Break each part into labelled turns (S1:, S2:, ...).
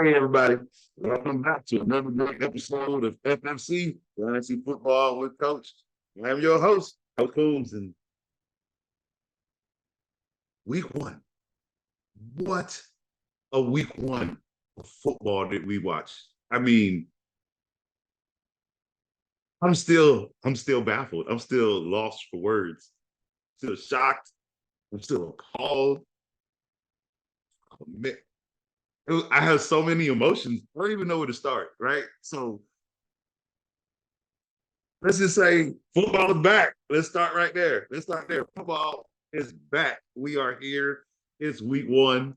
S1: Hey, everybody. Welcome back to another great episode of FFC, Fantasy Football with Coach. I'm your host, Coach Coombs, and week one. What a week one of football did we watch? I mean, I'm still baffled. I'm still lost for words. Still shocked. I'm still appalled. Oh, man. I have so many emotions. I don't even know where to start, right? So let's just say football is back. Let's start right there. Let's start there. Football is back. We are here. It's week one.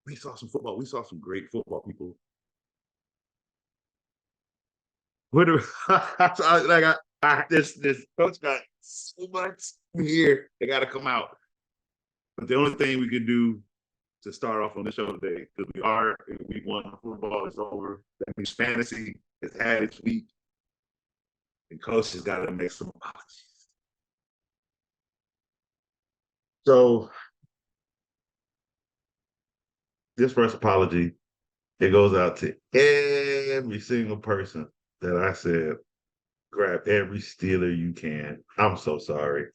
S1: We saw some football. We saw some great football, people. What do this coach got so much here. They got to come out. But the only thing we can do to start off on the show today, because we are in week one, football is over. That means fantasy has had its week, and coach has got to make some apologies. So this first apology, it goes out to every single person that I said, grab every Steeler you can. I'm so sorry.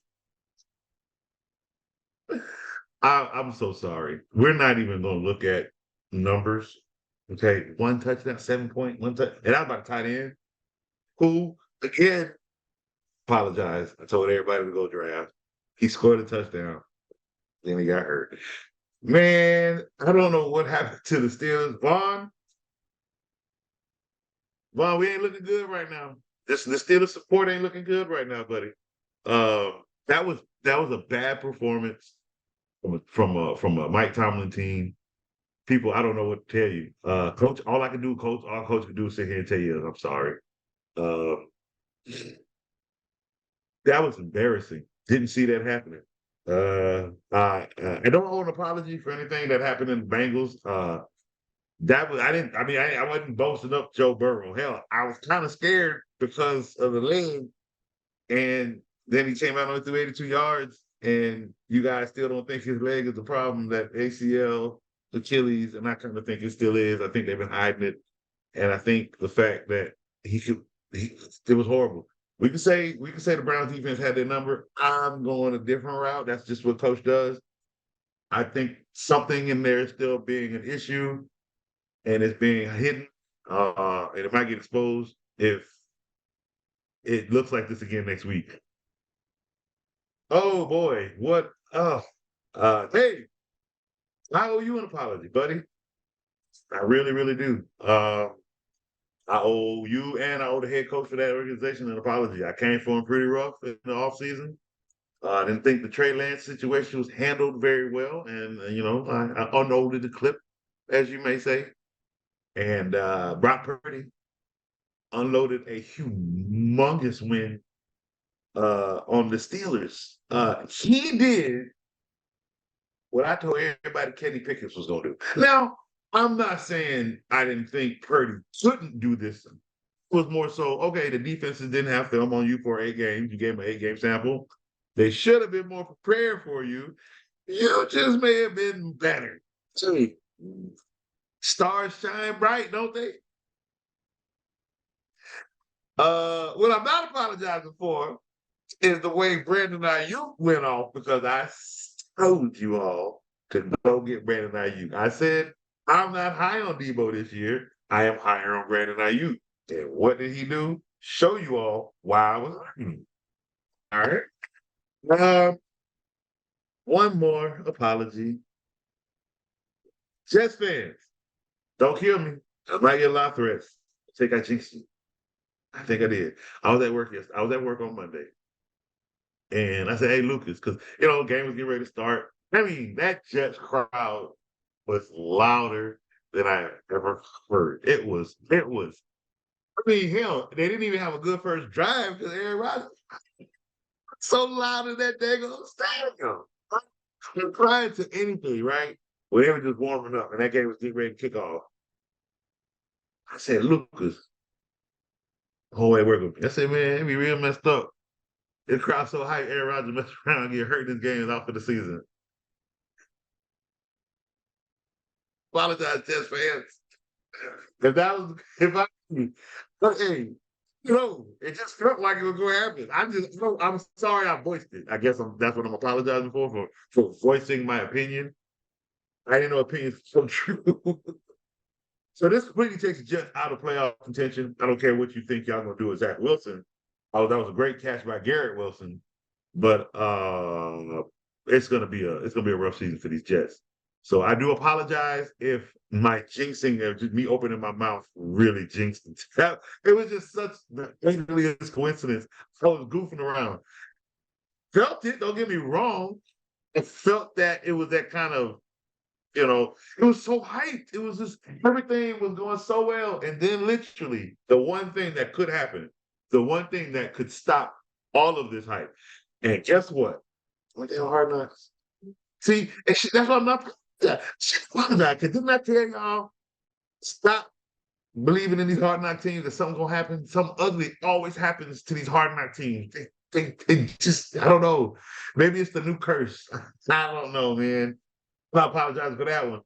S1: I'm so sorry. We're not even going to look at numbers. Okay, one touchdown, 7 point, one touch, and I'm about to tight end. Who again? Apologize. I told everybody to go draft. He scored a touchdown. Then he got hurt. Man, I don't know what happened to the Steelers. Vaughn, we ain't looking good right now. The Steelers support ain't looking good right now, buddy. That was a bad performance from a Mike Tomlin team. People, I don't know what to tell you. Coach, all coach can do is sit here and tell you, I'm sorry. Uh, that was embarrassing. Didn't see that happening. I don't owe an apology for anything that happened in the Bengals. That was I didn't. I mean, I wasn't boasting up Joe Burrow. Hell, I was kind of scared because of the leg, and then he came out only threw 82 yards, and you guys still don't think his leg is the problem. That ACL, Achilles, and I kind of think it still is. I think they've been hiding it, and I think the fact that it was horrible. We can say the Browns defense had their number. I'm going a different route. That's just what coach does. I think something in there is still being an issue and it's being hidden, and it might get exposed if it looks like this again next week. Oh boy, what? Oh, hey, I owe you an apology, buddy. I really, really do. I owe you and I owe the head coach for that organization an apology. I came for him pretty rough in the offseason. I didn't think the Trey Lance situation was handled very well, and I unloaded the clip, as you may say. And Brock Purdy unloaded a humongous win on the Steelers. He did what I told everybody Kenny Pickett was going to do. Now, I'm not saying I didn't think Purdy couldn't do this. It was more so, okay, the defenses didn't have film on you for 8 games. You gave them an 8-game sample. They should have been more prepared for you. You just may have been better. See, stars shine bright, don't they? What I'm not apologizing for is the way Brandon Ayuk went off because I told you all to go get Brandon Ayuk. I said, I'm not high on Debo this year. I am higher on Brandon Ayuk. And what did he do? Show you all why I was arguing. All right. One more apology. Jets fans, don't kill me. I might get a lot of threats. I think I jinxed you. I think I did. I was at work yesterday. I was at work on Monday. And I said, hey, Lucas, because, game was getting ready to start. I mean, that Jets crowd was louder than I have ever heard. I mean, hell, they didn't even have a good first drive because Aaron Rodgers so loud in that daggone stadium. They're prior to anything, right? Well, they were just warming up, and that game was getting ready to kick off. I said, Lucas, whole way working. I said, man, it be real messed up. The crowd so hype, Aaron Rodgers messed around and get hurt in this game out for the season. Apologize, Jets fans. If that was if I but hey, it just felt like it was gonna happen. I'm sorry I voiced it. I guess that's what I'm apologizing for voicing my opinion. I didn't know opinions were so true. So this completely takes the Jets out of playoff contention. I don't care what you think y'all gonna do with Zach Wilson. Oh, that was a great catch by Garrett Wilson, but it's gonna be a rough season for these Jets. So I do apologize if my jinxing or just me opening my mouth really jinxed it. It was just such the alien coincidence. I was goofing around. Felt it, don't get me wrong. I felt that it was that kind of it was so hyped. It was just everything was going so well. And then literally the one thing that could happen, the one thing that could stop all of this hype. And guess what? Went down hard knocks. See, that's why I'm not because didn't I tell y'all stop believing in these hard knock teams that something's gonna happen? Something ugly always happens to these hard knock teams. They just I don't know. Maybe it's the new curse. I don't know, man. I apologize for that one.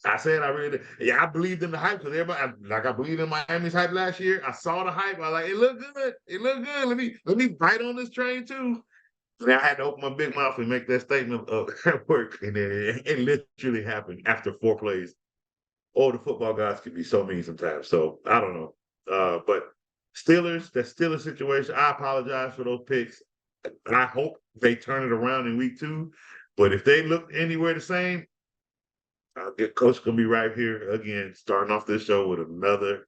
S1: I said I really, yeah, I believed in the hype because everybody, like I believed in Miami's hype last year. I saw the hype. I was like, it looked good. It looked good. Let me bite on this train too. And I had to open my big mouth and make that statement at work, and then it literally happened after 4 plays. Oh, the football guys can be so mean sometimes. So I don't know. But that Steelers situation. I apologize for those picks. I hope they turn it around in week 2. But if they look anywhere the same, Coach gonna be right here again, starting off this show with another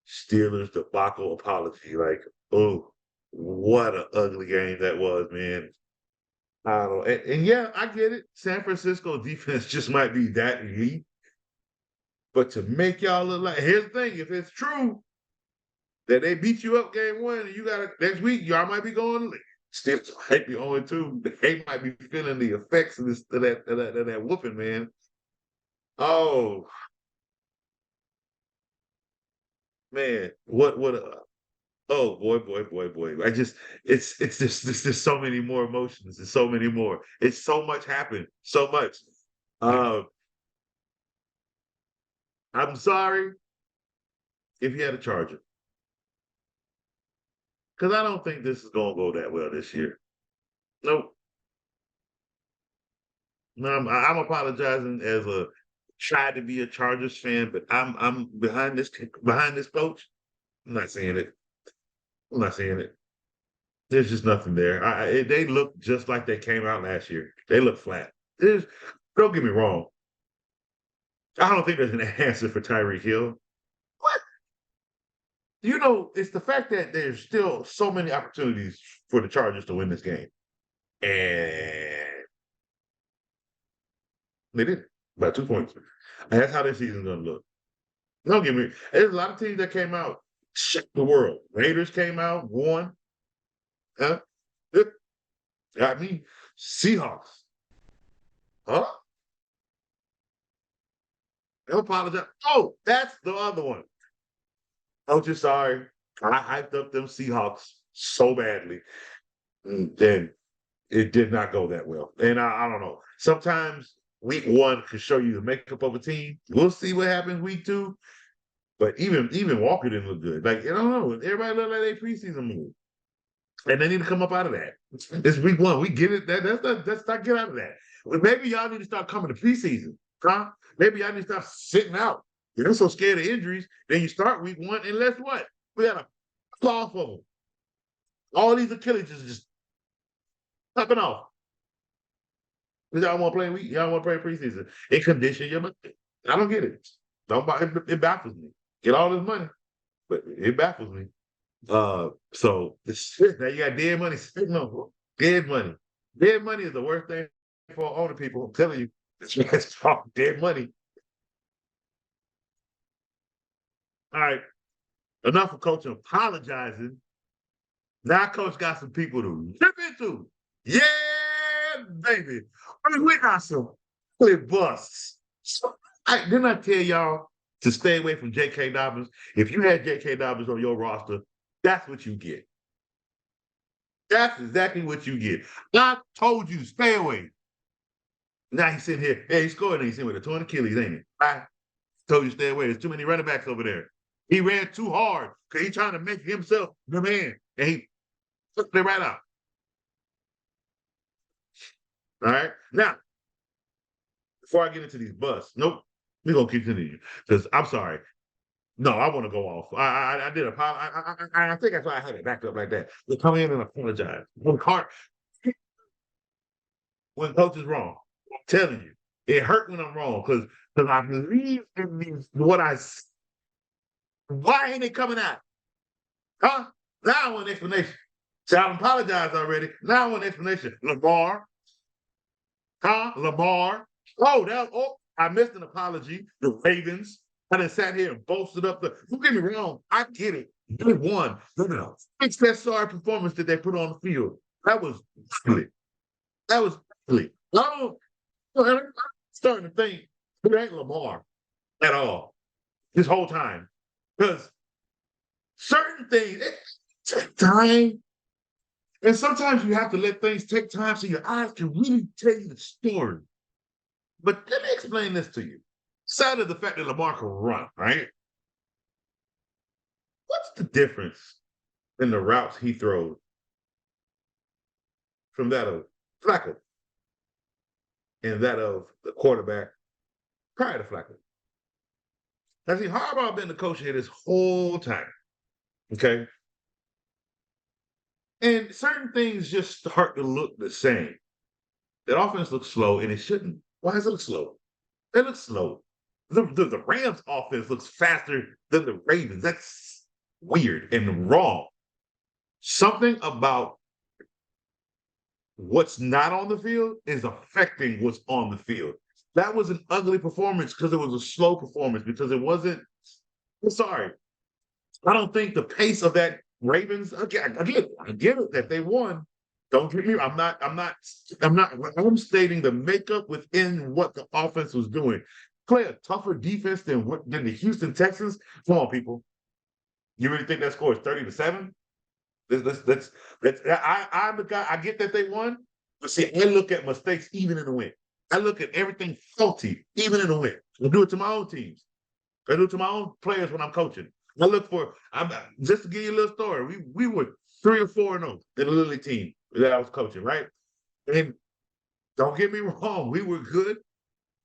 S1: Steelers debacle apology. Like, oh, what an ugly game that was, man. I don't know. And yeah, I get it. San Francisco defense just might be that elite. But to make y'all look like here's the thing, if it's true that they beat you up game 1 and you got next week, y'all might be going still might be 0-2. They might be feeling the effects of this of that whooping, man. Oh man, what oh boy. I just it's just there's so many more emotions. There's so many more. It's so much happened. So much. Uh I'm sorry if you had a charger. Because I don't think this is gonna go that well this year. Nope. No, I'm apologizing as a tried to be a Chargers fan, but I'm behind this coach. I'm not saying it. I'm not saying it. There's just nothing there. They look just like they came out last year. They look flat. Don't get me wrong. I don't think there's an answer for Tyreek Hill. What? It's the fact that there's still so many opportunities for the Chargers to win this game. And they didn't by 2 points. And that's how their season's gonna look. Don't get me. There's a lot of teams that came out, shook the world. Raiders came out, won. Huh? Yep. Got me. Seahawks. Huh? They apologize. Oh, that's the other one. I'm just sorry. I hyped up them Seahawks so badly. And then it did not go that well. And I don't know. Sometimes week 1 can show you the makeup of a team. We'll see what happens week 2. But even Walker didn't look good. Like, I don't know. Everybody looked like they preseason move. And they need to come up out of that. It's week 1. We get it. That's not get out of that. Well, maybe y'all need to start coming to preseason. Huh? Maybe y'all need to start sitting out. You're so scared of injuries. Then you start week 1, and guess what? We had a claw for them. All these Achilles is just popping off. Y'all want to play week? Y'all want to play preseason? It condition your money. I don't get it. Don't buy it. It baffles me. Get all this money, but it baffles me. So now you got dead money sitting on dead money. Dead money is the worst thing for older people. I'm telling you, it's called dead money. All right, enough of coach apologizing. Now coach got some people to rip into. Yeah, baby. I mean, we got some really busts. So, didn't I tell y'all to stay away from J.K. Dobbins? If you had J.K. Dobbins on your roster, that's what you get. That's exactly what you get. I told you, stay away. Now he's sitting here. Hey, he scored and he's sitting with a torn Achilles, ain't it? Told you stay away. There's too many running backs over there. He ran too hard because he's trying to make himself the man, and he took it right out. All right. Now, before I get into these busts, nope, we're gonna continue because I'm sorry. No, I want to go off. I did a I think that's why I had it backed up like that. They come in and apologize. When coach is wrong, I'm telling you, it hurt when I'm wrong because I believe in these what I. Why ain't it coming out? Huh? Now I want an explanation. So I apologized already. Now I want an explanation. Lamar, huh? Lamar. Oh, I missed an apology. The Ravens. I done sat here and boasted up the. Don't get me wrong. I get it. They won. Fix that sorry performance that they put on the field. That was ugly. That was ugly. I'm starting to think it ain't Lamar at all this whole time. Because certain things it take time. And sometimes you have to let things take time so your eyes can really tell you the story. But let me explain this to you. Aside of the fact that Lamar can run, right? What's the difference in the routes he throws from that of Flacco and that of the quarterback prior to Flacco? Now, see, Harbaugh been the coach here this whole time, okay? And certain things just start to look the same. That offense looks slow, and it shouldn't. Why does it look slow? It looks slow. The Rams' offense looks faster than the Ravens. That's weird and wrong. Something about what's not on the field is affecting what's on the field. That was an ugly performance because it was a slow performance because it wasn't. I'm sorry. I don't think the pace of that Ravens. Again, I get it that they won. Don't get me. I'm stating the makeup within what the offense was doing. Play a tougher defense than the Houston Texans. Come on, people. You really think that score is 30-7? I'm the guy. I get that they won, but see, I look at mistakes even in the win. I look at everything faulty even in the win. I do it to my own teams. I do it to my own players when I'm coaching. I look for. Just to give you a little story. We were 3 or 4-0 in the little league team that I was coaching, right? And don't get me wrong, we were good,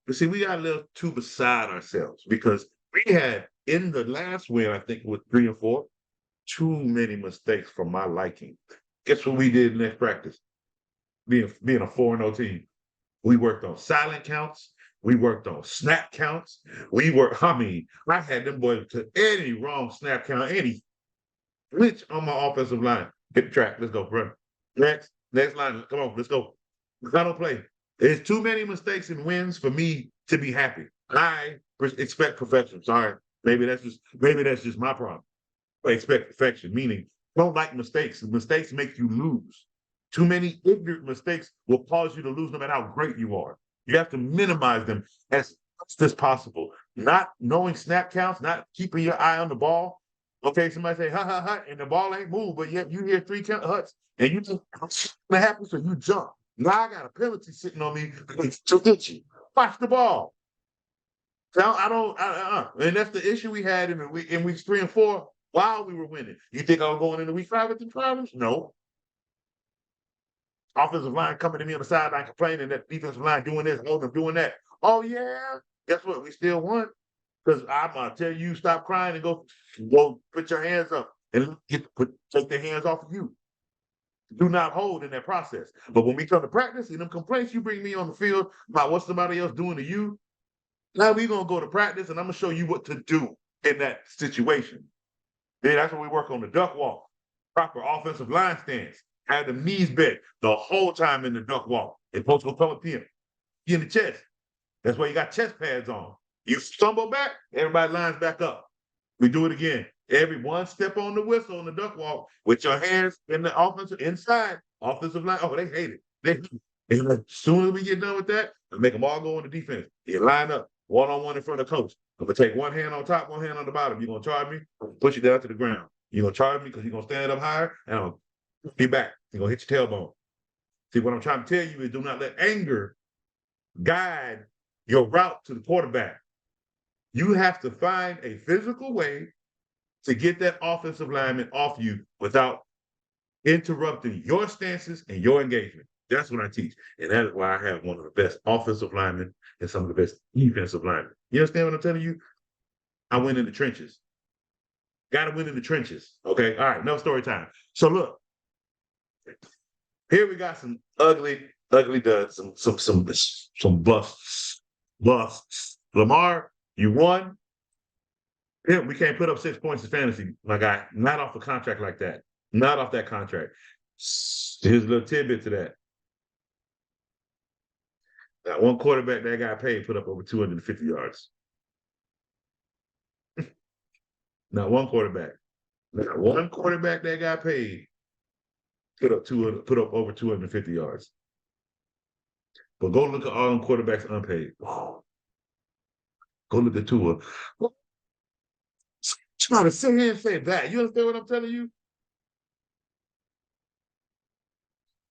S1: but see, we got a little too beside ourselves because we had in the last win, I think, with 3 and 4. Too many mistakes for my liking. Guess what we did next practice? Being a 4-0 team. We worked on silent counts. We worked on snap counts. I had them boys to any wrong snap count, any glitch on my offensive line. Hit the track. Let's go, run. Next line. Come on, let's go. I don't play. There's too many mistakes and wins for me to be happy. I expect perfection. Sorry. Maybe that's just my problem. I expect perfection, meaning don't like mistakes. Mistakes make you lose. Too many ignorant mistakes will cause you to lose no matter how great you are. You have to minimize them as much as possible. Not knowing snap counts, not keeping your eye on the ball. Okay, somebody say, ha, ha, ha, and the ball ain't moved, but yet you hear 3 huts, and you just, what's going to happen? So you jump. Now I got a penalty sitting on me to hit you. Watch the ball. So and that's the issue we had in weeks 3 and 4 while we were winning. You think I was going into week 5 with the problems? No. Offensive line coming to me on the sideline complaining that defensive line doing this, holding them doing that. Oh, yeah. Guess what? We still won. Because I'm going to tell you, stop crying and go put your hands up and take their hands off of you. Do not hold in that process. But when we come to practice and them complaints you bring me on the field about what somebody else doing to you, now we're going to go to practice and I'm going to show you what to do in that situation. Then that's when we work on the duck walk, proper offensive line stance. Have the knees bent the whole time in the duck walk. It's supposed to go come up here in the chest. That's why you got chest pads on. You stumble back, everybody lines back up. We do it again. Every one step on the whistle on the duck walk with your hands in the offensive line. Oh, they hate it. And as soon as we get done with that, I make them all go on the defense. You line up one-on-one in front of the coach. I'm gonna take one hand on top, one hand on the bottom. You're gonna charge me, I'm gonna push you down to the ground. You're gonna charge me because you're gonna stand up higher, and I'm gonna be back. You're gonna hit your tailbone. See, what I'm trying to tell you is do not let anger guide your route to the quarterback. You have to find a physical way to get that offensive lineman off you without interrupting your stances and your engagement. That's what I teach. And that is why I have one of the best offensive linemen and some of the best defensive linemen. You understand what I'm telling you? I win in the trenches. Got to win in the trenches. Okay. All right. No story time. So look, here we got some ugly duds, some busts. Busts. Lamar, you won. Yeah, we can't put up 6 points in fantasy, my guy. Not off a contract like that. Not off that contract. Here's a little tidbit to that. That one quarterback that got paid put up over 250 yards. Not one quarterback. Not one quarterback that got paid put up over 250 yards. But go look at all them quarterbacks unpaid. Wow. Go look at Tua. Trying to sit here and say that. You understand what I'm telling you?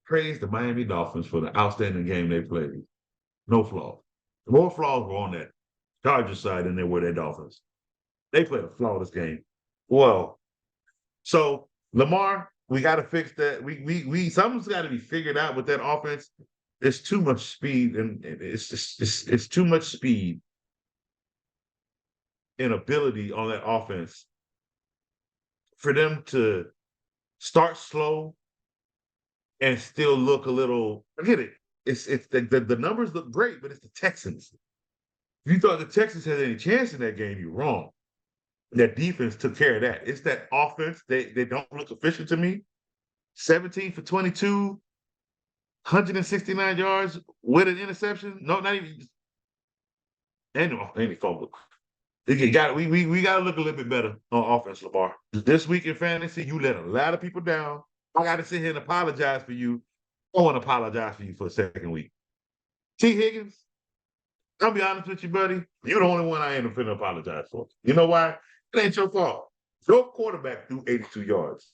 S1: Praise the Miami Dolphins for the outstanding game they played. No flaws. More flaws were on that Chargers side than there were their Dolphins. They played a flawless game. Well, so Lamar, we got to fix that. We something's got to be figured out with that offense. There's too much speed, and it's too much speed and ability on that offense for them to start slow and still look a little. Forget it. It's the numbers look great, but it's the Texans. If you thought the Texans had any chance in that game, you're wrong. That defense took care of that. It's that offense. They don't look efficient to me. 17 for 22, 169 yards with an interception. No, not even. Any fumble. We got to look a little bit better on offense, Lamar. This week in fantasy, you let a lot of people down. I got to sit here and apologize for you. I want to apologize for you for the second week. T. Higgins, I'll be honest with you, buddy. You're the only one I ain't finna apologize for. You know why? It ain't your fault. Your quarterback threw 82 yards.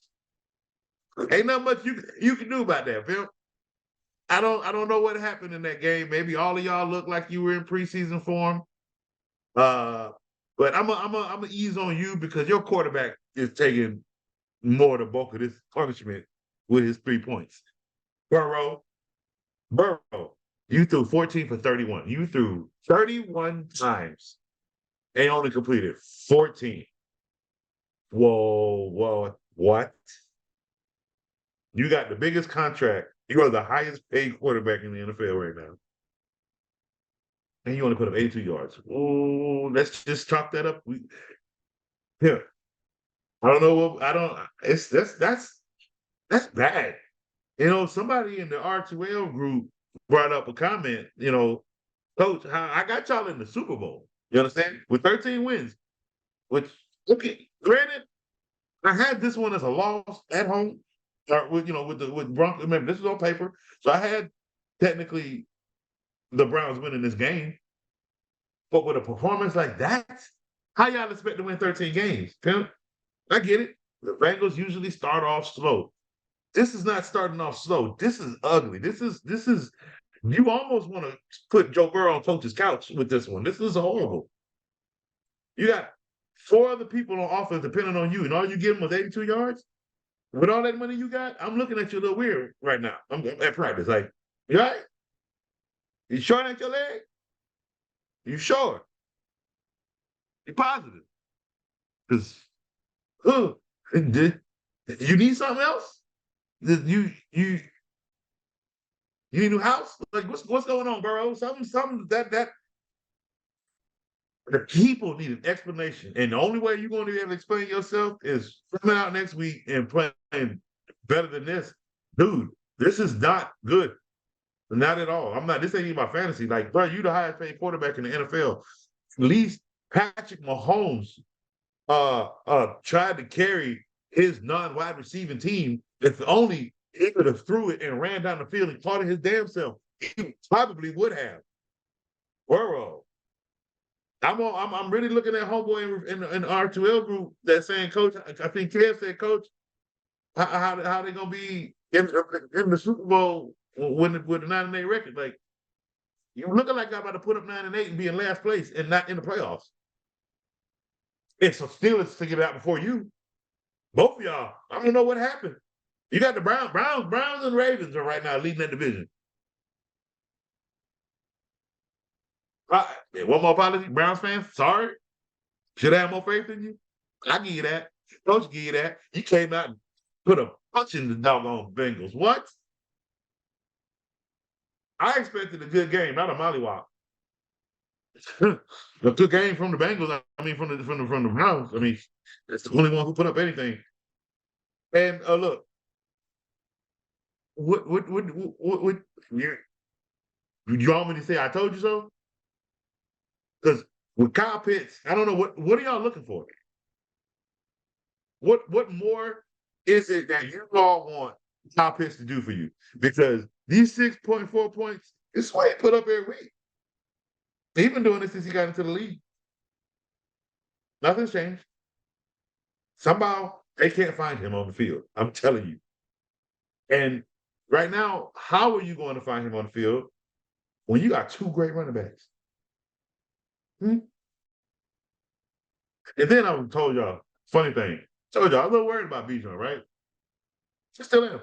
S1: Ain't not much you can do about that, Phil. I don't know what happened in that game. Maybe all of y'all look like you were in preseason form. But I'm a ease on you because your quarterback is taking more the bulk of this punishment with his 3 points. Burrow, you threw 14 for 31. You threw 31 times and only completed 14. Whoa, what? You got the biggest contract. You are the highest paid quarterback in the NFL right now. And you only put up 82 yards. Oh, let's just chalk that up. I don't know that's bad. You know, somebody in the R2L group brought up a comment, Coach, I got y'all in the Super Bowl. You understand? With 13 wins. Which, okay, granted, I had this one as a loss at home. With Broncos. Remember, this was on paper. So I had technically the Browns winning this game. But with a performance like that, how y'all expect to win 13 games? Pimp? I get it. The Bengals usually start off slow. This is not starting off slow. This is ugly. This is you almost want to put Joe Burrow on coach's couch with this one. This is horrible. You got 4 other people on offense depending on you, and all you give them was 82 yards? With all that money you got, I'm looking at you a little weird right now. I'm at practice. Like, you all right? You short at your leg? You sure? You positive? Because, you need something else? You need a new house? Like, what's going on, Burrow? Something that the people need an explanation. And the only way you're going to be able to explain yourself is coming out next week and playing better than this. Dude, this is not good. Not at all. This ain't even my fantasy. Like, bro, you the highest paid quarterback in the NFL. At least Patrick Mahomes tried to carry his non-wide receiving team. If only he could have threw it and ran down the field and caught it his damn self, he probably would have. Burrow. I'm really looking at homeboy in the R2L group that's saying, Coach, I think Kev said, Coach, how they gonna be in the Super Bowl with a 9-8 record? Like, you looking like I'm about to put up 9-8 and be in last place and not in the playoffs. It's a Steelers to get it out before you. Both of y'all. I don't know what happened. You got the Browns and Ravens are right now leading that division. One more apology, Browns fans. Sorry. Should I have more faith in you? I give you that. Coach give you that. You came out and put a punch in the doggone Bengals. What? I expected a good game, not a mollywop. A good game from the Bengals. I mean, from the Browns. I mean, that's the only one who put up anything. And look, what you want me to say? I told you so. Because with Kyle Pitts, I don't know what are y'all looking for. What more is it that you all want Kyle Pitts to do for you? Because these 6.4 points is what he put up every week. He's been doing this since he got into the league. Nothing's changed. Somehow they can't find him on the field. I'm telling you. And right now, how are you going to find him on the field when you got two great running backs? Hmm? And then I told y'all, funny thing, told y'all, I'm a little worried about Bijan, right? I still am.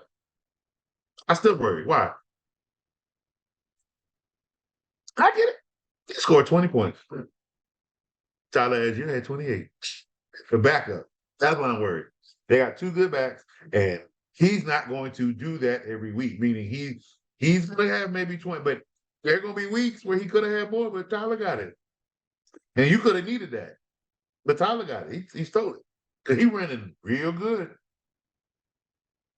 S1: I still worry. Why? I get it. He scored 20 points. Tyler Edge had 28. The backup. That's why I'm worried. They got two good backs, and he's not going to do that every week, meaning he's going to have maybe 20, but there are going to be weeks where he could have had more, but Tyler got it. And you could have needed that. But Tyler got it. He stole it. Because he ran in real good.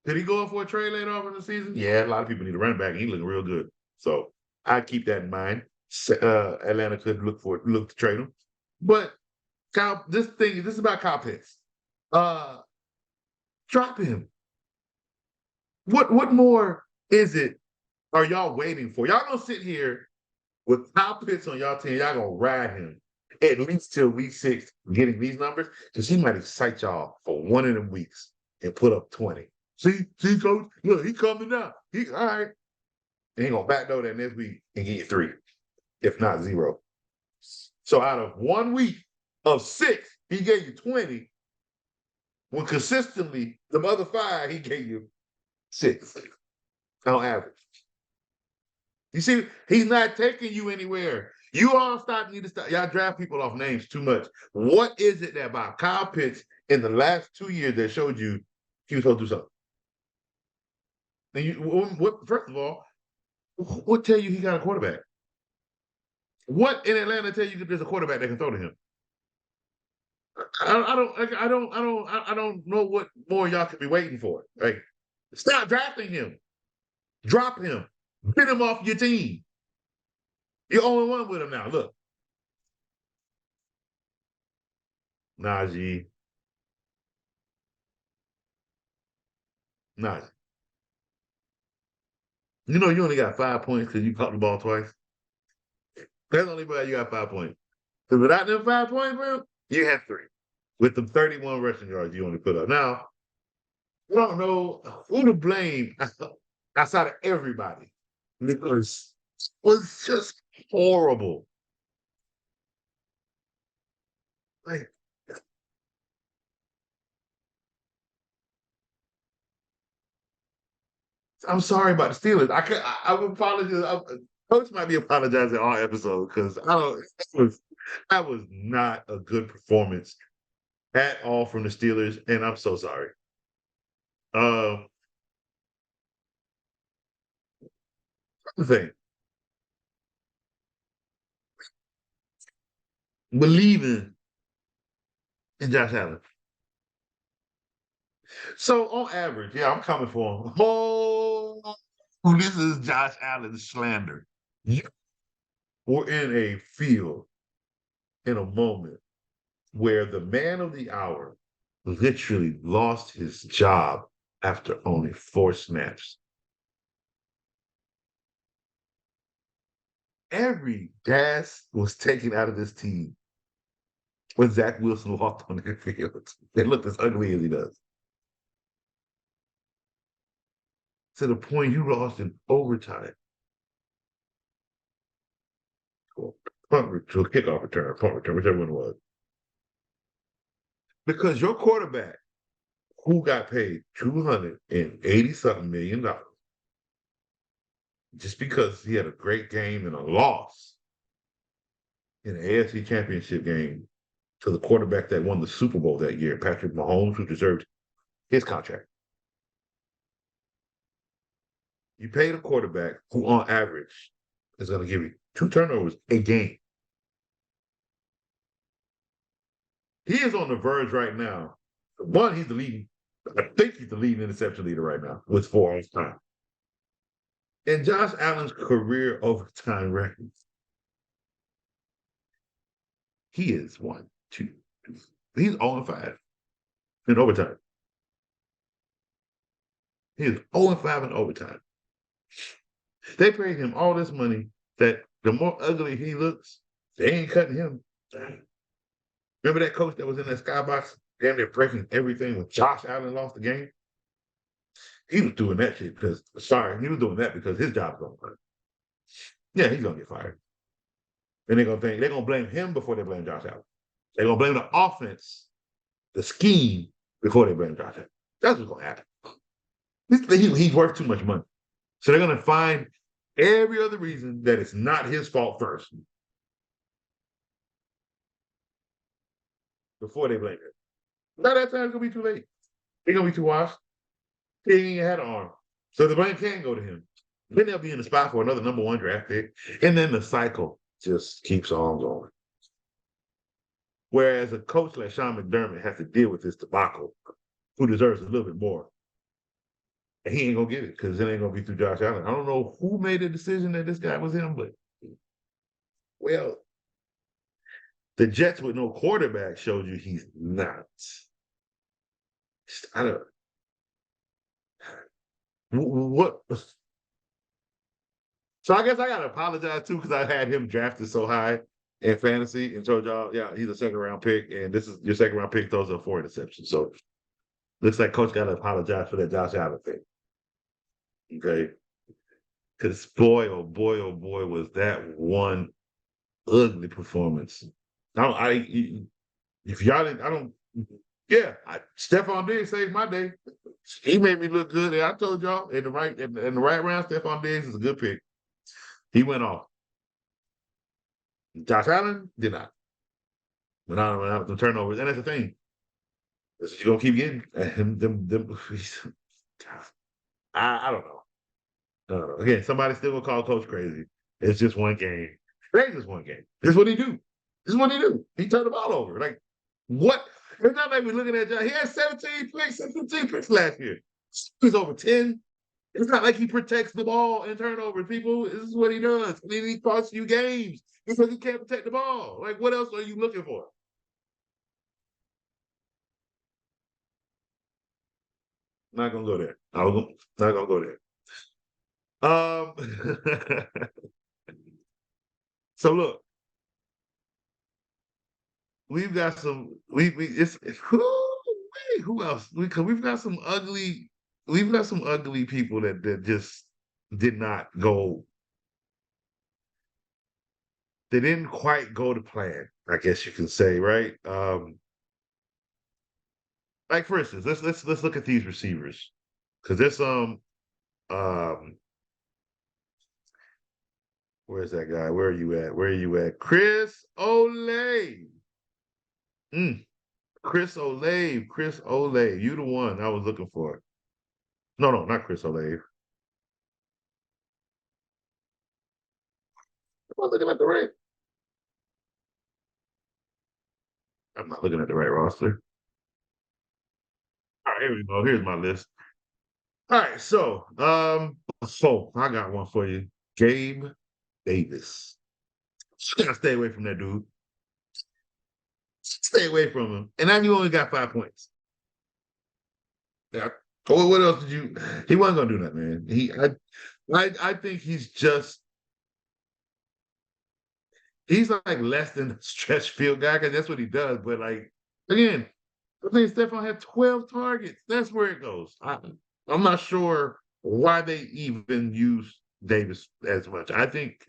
S1: Did he go up for a trade later on in the season? Yeah, a lot of people need a running back. And he looking real good. So I keep that in mind. Atlanta could look to trade him. But Kyle, this is about Kyle Pitts. Drop him. What more is it are y'all waiting for? Y'all gonna sit here with Kyle Pitts on y'all team, y'all gonna ride him at least till week 6 getting these numbers, because he might excite y'all for one of them weeks and put up 20. See, coach, look, he coming out. He all right. And he gonna backdoor that next week and get you 3, if not 0. So out of 1 week of 6, he gave you 20. When consistently the other 5, he gave you 6 on average. You see, he's not taking you anywhere. You all need to stop. Y'all draft people off names too much. What is it that about Kyle Pitts in the last 2 years that showed you he was supposed to do something? And first of all, what tell you he got a quarterback? What in Atlanta tell you that there's a quarterback that can throw to him? I don't know what more y'all could be waiting for. Like, stop drafting him. Drop him. Get him off your team. You're only one with him now. Look. Najee. Najee. You know you only got 5 points because you caught the ball twice. That's the only why you got 5 points. Because without them 5 points, bro, you had 3. With the 31 rushing yards you only put up. Now, I don't know who to blame outside of everybody. Because it was just horrible. Like, I'm sorry about the Steelers. I would apologize. Coach might be apologizing all episode because I don't. That was not a good performance at all from the Steelers, and I'm so sorry. The thing, believing in Josh Allen. So on average, yeah, I'm coming for him. Oh, this is Josh Allen slander. You were in a field in a moment where the man of the hour literally lost his job after only 4 snaps. Every gas was taken out of this team when Zach Wilson walked on the field. It looked as ugly as he does. To the point you lost in overtime. To a kickoff return, punt return, whichever one it was. Because your quarterback, who got paid $280 something million, just because he had a great game and a loss in the AFC Championship game to the quarterback that won the Super Bowl that year, Patrick Mahomes, who deserved his contract. You paid a quarterback who, on average, is going to give you 2 turnovers a game. He is on the verge right now. One, he's the leading. I think he's the leading interception leader right now with 4 all time. And Josh Allen's career overtime record, he is 1, 2, 3. He's 0-5 in overtime. He is 0-5 in overtime. They paid him all this money that the more ugly he looks, they ain't cutting him. Remember that coach that was in that skybox, damn near breaking everything when Josh Allen lost the game? He was doing that shit because, he was doing that because his job's going to hurt. Yeah, he's going to get fired. And they're going to blame him before they blame Josh Allen. They're going to blame the offense, the scheme, before they blame Josh Allen. That's what's going to happen. He's worth too much money. So they're going to find every other reason that it's not his fault first before they blame him. By that time, it's going to be too late. He's going to be too washed. He ain't even had an arm. So the blame can go to him. Then they'll be in the spot for another number 1 draft pick. And then the cycle just keeps on going. Whereas a coach like Sean McDermott has to deal with this debacle, who deserves a little bit more. And he ain't going to get it because it ain't going to be through Josh Allen. I don't know who made the decision that this guy was him, but, well, the Jets with no quarterback showed you he's not. I don't. What? So I guess I gotta apologize too because I had him drafted so high in fantasy and told y'all, yeah, he's a 2nd-round pick, and this is your 2nd-round pick. Those are 4 interceptions. So looks like Coach got to apologize for that Josh Allen thing. Okay, because boy, oh boy, oh boy, was that one ugly performance. If y'all didn't, I don't. Yeah, Stephon Diggs saved my day. He made me look good. And I told y'all in the right round, Stephon Diggs is a good pick. He went off. Josh Allen did not. Went out the turnovers, and that's the thing. That's what you're gonna keep getting. I don't know. I don't know. Again, somebody still gonna call Coach crazy. It's just one game. It's just one game. This is what he do. This is what he do. He turned the ball over. Like what? It's not like we're looking at Josh. He had 17 picks and 15 picks last year. He's over 10. It's not like he protects the ball and turnovers, people. This is what he does. I mean, he costs you games because he can't protect the ball. Like, what else are you looking for? Not gonna go there. Not gonna go there. So look, we've got some. Who else? We've got some ugly. We've got some ugly people that just did not go. They didn't quite go to plan, I guess you can say, right? Like for instance, let's look at these receivers because there's some. Where's that guy? Where are you at? Where are you at? Chris Olave. Chris Olave. Chris Olave. You the one I was looking for. No, not Chris Olave. Am I looking at the right? I'm not looking at the right roster. All right, here we go. Here's my list. All right, so I got one for you. Gabe Davis. You gotta stay away from that dude. Stay away from him. And now you only got 5 points. Yeah. What else did you? He wasn't gonna do that, man. I think he's like less than a stretch field guy because that's what he does. But like again, I think Stephon had 12 targets. That's where it goes. I'm not sure why they even use Davis as much. I think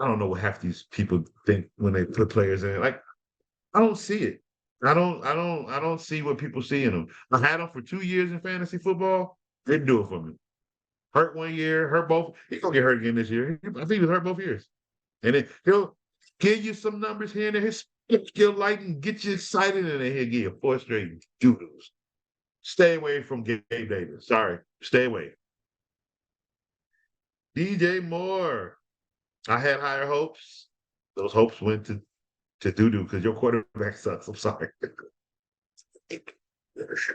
S1: I don't know what half these people think when they put players in. Like, I don't see it. I don't see what people see in them. I had him for 2 years in fantasy football. Didn't do it for me. Hurt one year, hurt both. He's gonna get hurt again this year. I think he was hurt both years. And then he'll give you some numbers here and there. His skill light and get you excited, and then he'll give you 4 straight doodles. Stay away from Gabe Davis. Sorry. Stay away. DJ Moore. I had higher hopes. Those hopes went to doo-doo because your quarterback sucks. I'm sorry.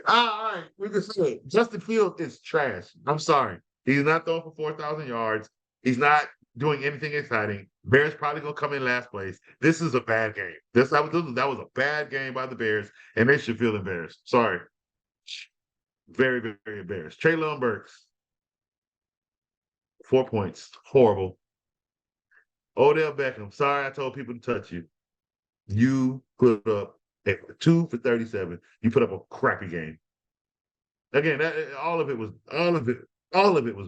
S1: All right, we can say it. Justin Fields is trash. I'm sorry. He's not throwing for 4,000 yards. He's not doing anything exciting. Bears probably gonna come in last place. This is a bad game. That was a bad game by the Bears, and they should feel embarrassed. Sorry. Very, very, very embarrassed. Treylon Burks, 4 points. Horrible. Odell Beckham. Sorry I told people to touch you. You put up 2 for 37. You put up a crappy game. Again, all of it was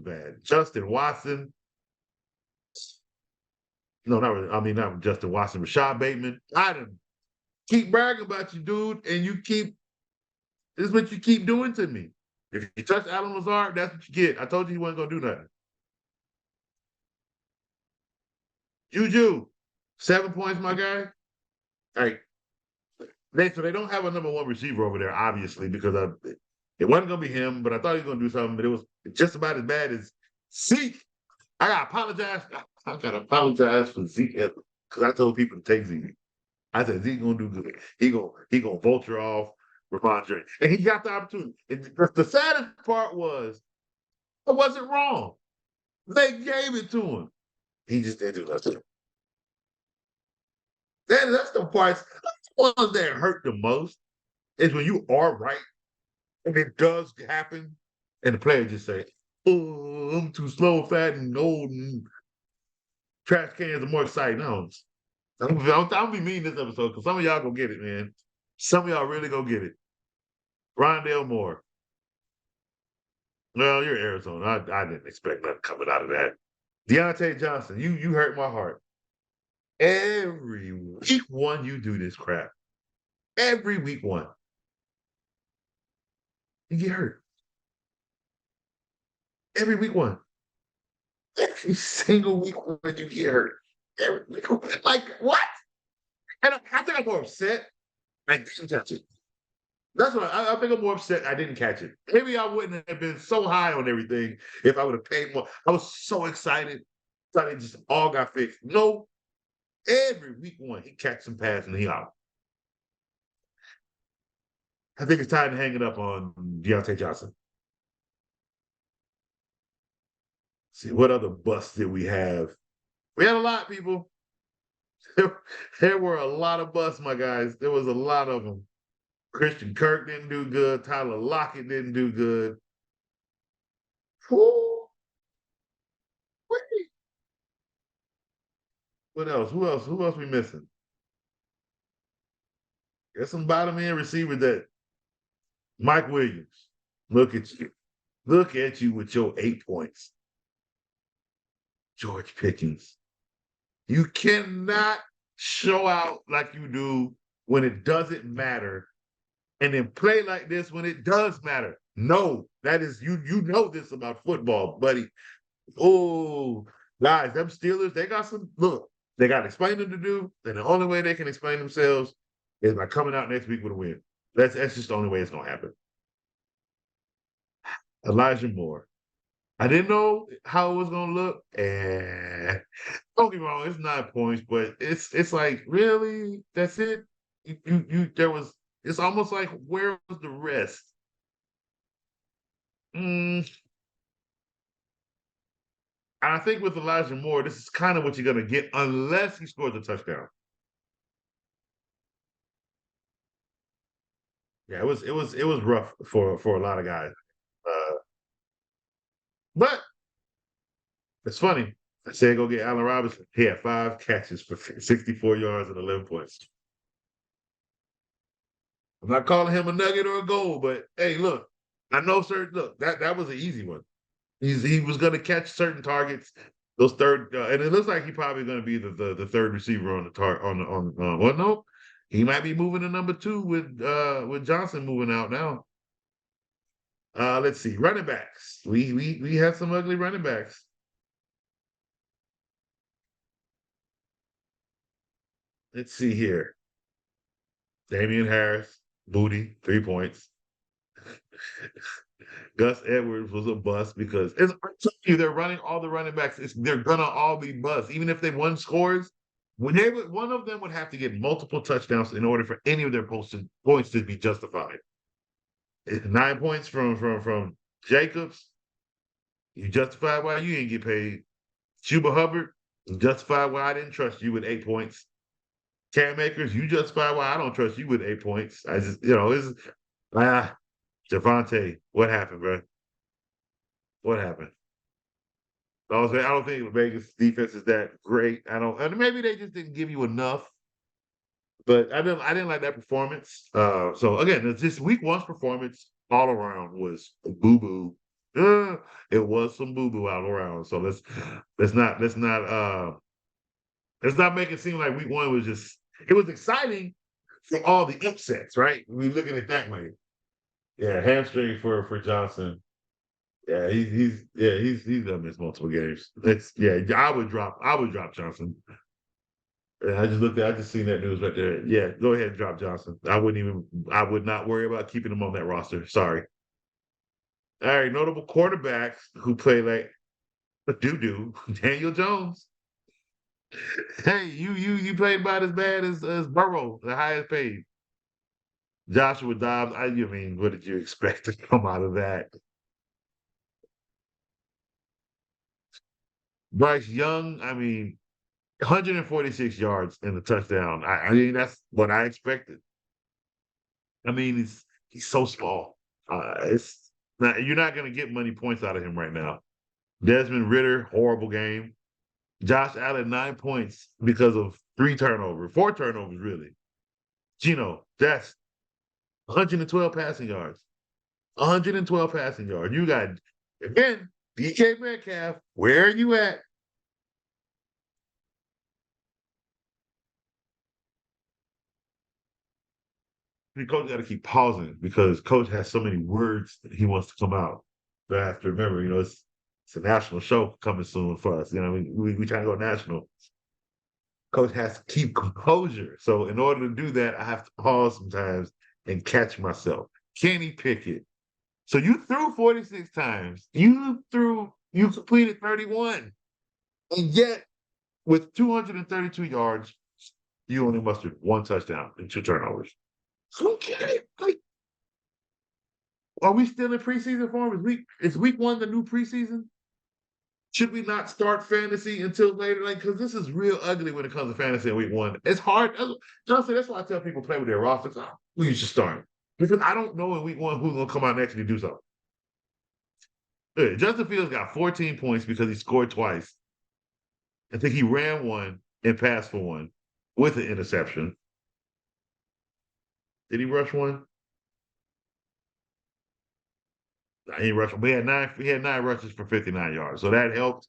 S1: bad. Justin Watson. No, not really. I mean, not Justin Watson. Rashad Bateman. I didn't keep bragging about you, dude, and this is what you keep doing to me. If you touch Alan Lazard, that's what you get. I told you he wasn't gonna do nothing. Juju, 7 points, my guy. Like, so they don't have a number one receiver over there, obviously, because it wasn't gonna be him, but I thought he was gonna do something, but it was just about as bad as Zeke. I gotta apologize for Zeke because I told people to take Zeke. I said Zeke gonna do good. He gonna vulture off Ramondre, and he got the opportunity. The saddest part was I wasn't wrong. They gave it to him. He just didn't do nothing. That's the parts. That's the ones that hurt the most. Is when you are right and it does happen, and the player just say, "Oh, I'm too slow, fat, and old, and trash cans are more exciting." No, I'm be mean this episode because some of y'all gonna get it, man. Some of y'all really gonna get it. Rondale Moore. Well, you're Arizona. I didn't expect nothing coming out of that. Deontay Johnson, you hurt my heart. Every week one, you do this crap. Every week one. You get hurt. Every week one. Every single week one you get hurt. Every week one. Like, what? And I think I'm more upset. I didn't catch it. That's what I think I'm more upset I didn't catch it. Maybe I wouldn't have been so high on everything if I would have paid more. I was so excited. Thought it just all got fixed. No, every week one, he catch some pass and he out. I think it's time to hang it up on Deontay Johnson. See, what other busts did we have? We had a lot, people. There were a lot of busts, my guys. There was a lot of them. Christian Kirk didn't do good. Tyler Lockett didn't do good. Whew. What else? Who else? Who else we missing? There's some bottom end receiver that Mike Williams. Look at you. Look at you with your 8 points. George Pickens. You cannot show out like you do when it doesn't matter and then play like this when it does matter. No, that is you know this about football, buddy. Oh, guys, them Steelers, they got some look, they got explaining to do, and the only way they can explain themselves is by coming out next week with a win. That's just the only way it's gonna happen. Elijah Moore. I didn't know how it was gonna look, and don't get me wrong, it's 9 points, but it's like really that's it. There was. It's almost like where was the rest? And I think with Elijah Moore, this is kind of what you're gonna get unless he scores a touchdown. Yeah, it was rough for a lot of guys. But it's funny. I said go get Allen Robinson. He had 5 catches for 64 yards and 11 points. I'm not calling him a nugget or a goal, but hey, look, I know certain look, that was an easy one. He was gonna catch certain targets. those third, and it looks like he's probably going to be the third receiver on the well, no, he might be moving to number two with Johnson moving out now. Let's see, running backs. We have some ugly running backs. Let's see here. Damian Harris, booty, 3 points. Gus Edwards was a bust because it's, I tell you, they're running all the running backs. They're gonna all be busts, even if they won scores. When one of them would have to get multiple touchdowns in order for any of their points to be justified. 9 points from Jacobs. You justify why you didn't get paid. Chuba Hubbard, you justify why I didn't trust you with 8 points. Cam Akers, you justify why I don't trust you with 8 points. I just, it's Javante, what happened, bro? What happened? I don't think the Vegas defense is that great. And maybe they just didn't give you enough. But I didn't like that performance. So again, it's just week one's performance all around was boo boo. It was some boo boo all around. So let's not make it seem like week one was just. It was exciting for all the upsets, right? We looking at it that way. Yeah, hamstring for Johnson. Yeah, he's gonna miss multiple games. I would drop Johnson. Yeah, I just seen that news right there. Yeah, go ahead and drop Johnson. I would not worry about keeping him on that roster. Sorry. All right, notable quarterbacks who play like a doo-doo. Daniel Jones. Hey, you played about as bad as Burrow, the highest paid. Joshua Dobbs. What did you expect to come out of that? Bryce Young. 146 yards and a touchdown. That's what I expected. He's so small. It's not, you're not going to get money points out of him right now. Desmond Ritter, horrible game. Josh Allen, 9 points because of 4 turnovers, really. Gino, that's 112 passing yards. 112 passing yards. You got, again, DK Metcalf, where are you at? The coach got to keep pausing because coach has so many words that he wants to come out. But I have to remember, it's a national show coming soon for us. We trying to go national. Coach has to keep composure. So in order to do that, I have to pause sometimes and catch myself. Kenny Pickett. So you threw 46 times. You completed 31. And yet, with 232 yards, you only mustered 1 touchdown and 2 turnovers. Okay. Are we still in preseason form? Is week one the new preseason? Should we not start fantasy until later? Because this is real ugly when it comes to fantasy in week one. It's hard. Honestly, that's why I tell people play with their rosters. Who you should start. Because I don't know in week one who's going to come out and actually do something. Justin Fields got 14 points because he scored twice. I think he ran one and passed for one with an interception. Did he rush one? He didn't rush one. But he had 9 rushes for 59 yards. So that helped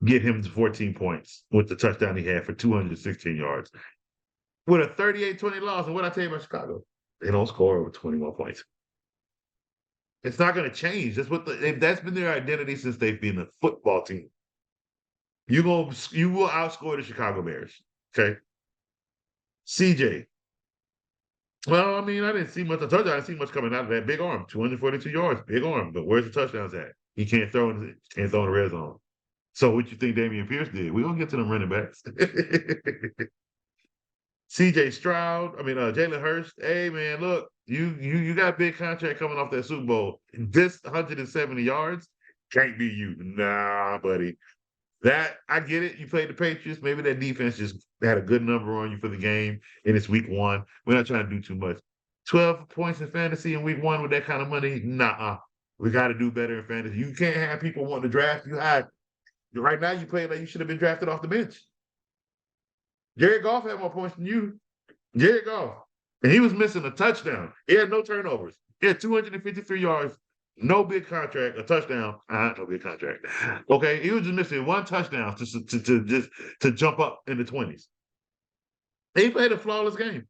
S1: get him to 14 points with the touchdown he had for 216 yards. With a 38-20 loss, and what I tell you about Chicago, they don't score over 21 points. It's not going to change. That's been their identity since they've been a football team. You will outscore the Chicago Bears. Okay. CJ. Well, I didn't see much. I told you I didn't see much coming out of that big arm. 242 yards, big arm. But where's the touchdowns at? He can't throw in the red zone. So what you think Damian Pierce did? We're gonna get to them running backs. CJ Stroud, Jalen Hurst. Hey man, look, you got a big contract coming off that Super Bowl. This 170 yards can't be you. Nah, buddy. That I get it. You played the Patriots. Maybe that defense just had a good number on you for the game, and it's week one. We're not trying to do too much. 12 points in fantasy in week one with that kind of money? Nah. We got to do better in fantasy. You can't have people wanting to draft you high. Right now, you play like you should have been drafted off the bench. Jared Goff had more points than you. Jared Goff. And he was missing a touchdown. He had no turnovers. He had 253 yards No big contract, a touchdown. No big contract. Okay, he was just missing one touchdown to jump up in the 20s. He played a flawless game.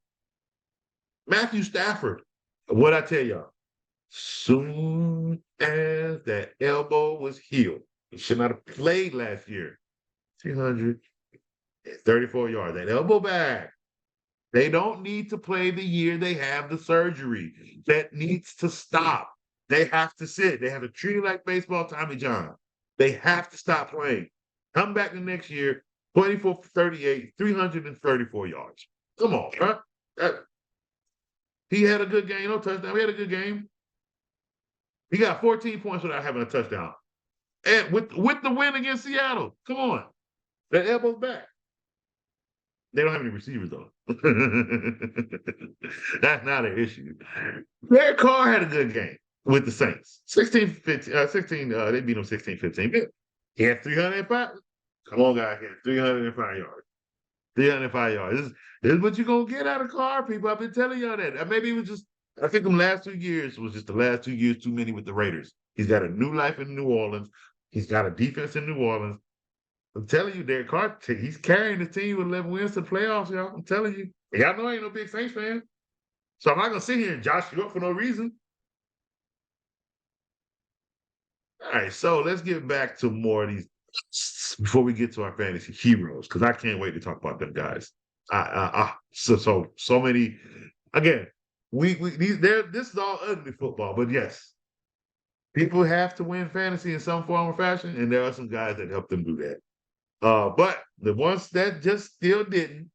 S1: Matthew Stafford. What I tell y'all, soon as that elbow was healed, he should not have played last year. 334 yards. That elbow back. They don't need to play the year they have the surgery. That needs to stop. They have to sit. They have to treat it like baseball, Tommy John. They have to stop playing. Come back the next year, 24 for 38, 334 yards. Come on, huh? He had a good game, no touchdown. He had a good game. He got 14 points without having a touchdown. And with the win against Seattle. Come on. That elbow's back. They don't have any receivers though. That's not an issue. Derek Carr had a good game with the Saints. 16, they beat him 16-15. He had 305. Come on, guys. He had 305 yards. 305 yards. This is what you're going to get out of Carr, people. I've been telling y'all that. Maybe it was just, I think the last 2 years was just the last 2 years too many with the Raiders. He's got a new life in New Orleans. He's got a defense in New Orleans. I'm telling you, Derek Carr, he's carrying the team with 11 wins to the playoffs, y'all. I'm telling you. Y'all know I ain't no big Saints fan. So I'm not going to sit here and josh you up for no reason. All right, so let's get back to more of these before we get to our fantasy heroes, because I can't wait to talk about them guys. So many. Again, this is all ugly football, but yes, people have to win fantasy in some form or fashion, and there are some guys that help them do that. But the ones that just still didn't,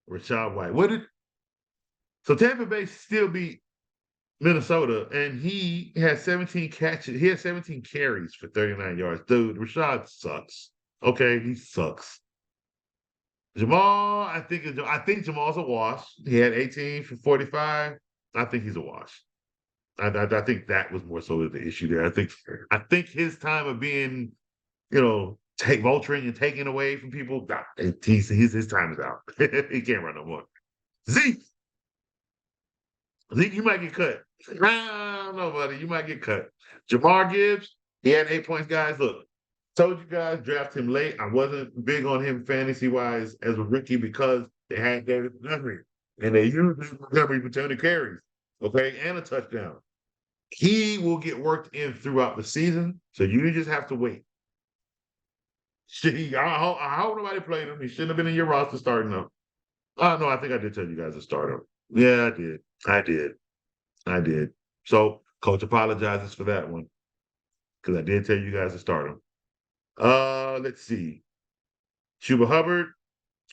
S1: Rachaad White. So Tampa Bay still beat Minnesota, and he had 17 catches. He had 17 carries for 39 yards. Dude, Rachaad sucks. Okay, he sucks. Jamal, I think Jamal's a wash. He had 18 for 45. I think he's a wash. I think that was more so the issue there. I think his time of being, vulturing and taking away from people, his time is out. He can't run no more. Zeke, you might get cut. I don't know, buddy. You might get cut. Jamar Gibbs, he had 8 points, guys. Look, told you guys, draft him late. I wasn't big on him fantasy-wise as a rookie because they had David Montgomery. And they used Montgomery for 20 carries, okay, and a touchdown. He will get worked in throughout the season, so you just have to wait. I hope nobody played him. He shouldn't have been in your roster starting him. Oh, no, I think I did tell you guys to start him. Yeah, I did. So, coach apologizes for that one because I did tell you guys to start him. Let's see. Chuba Hubbard,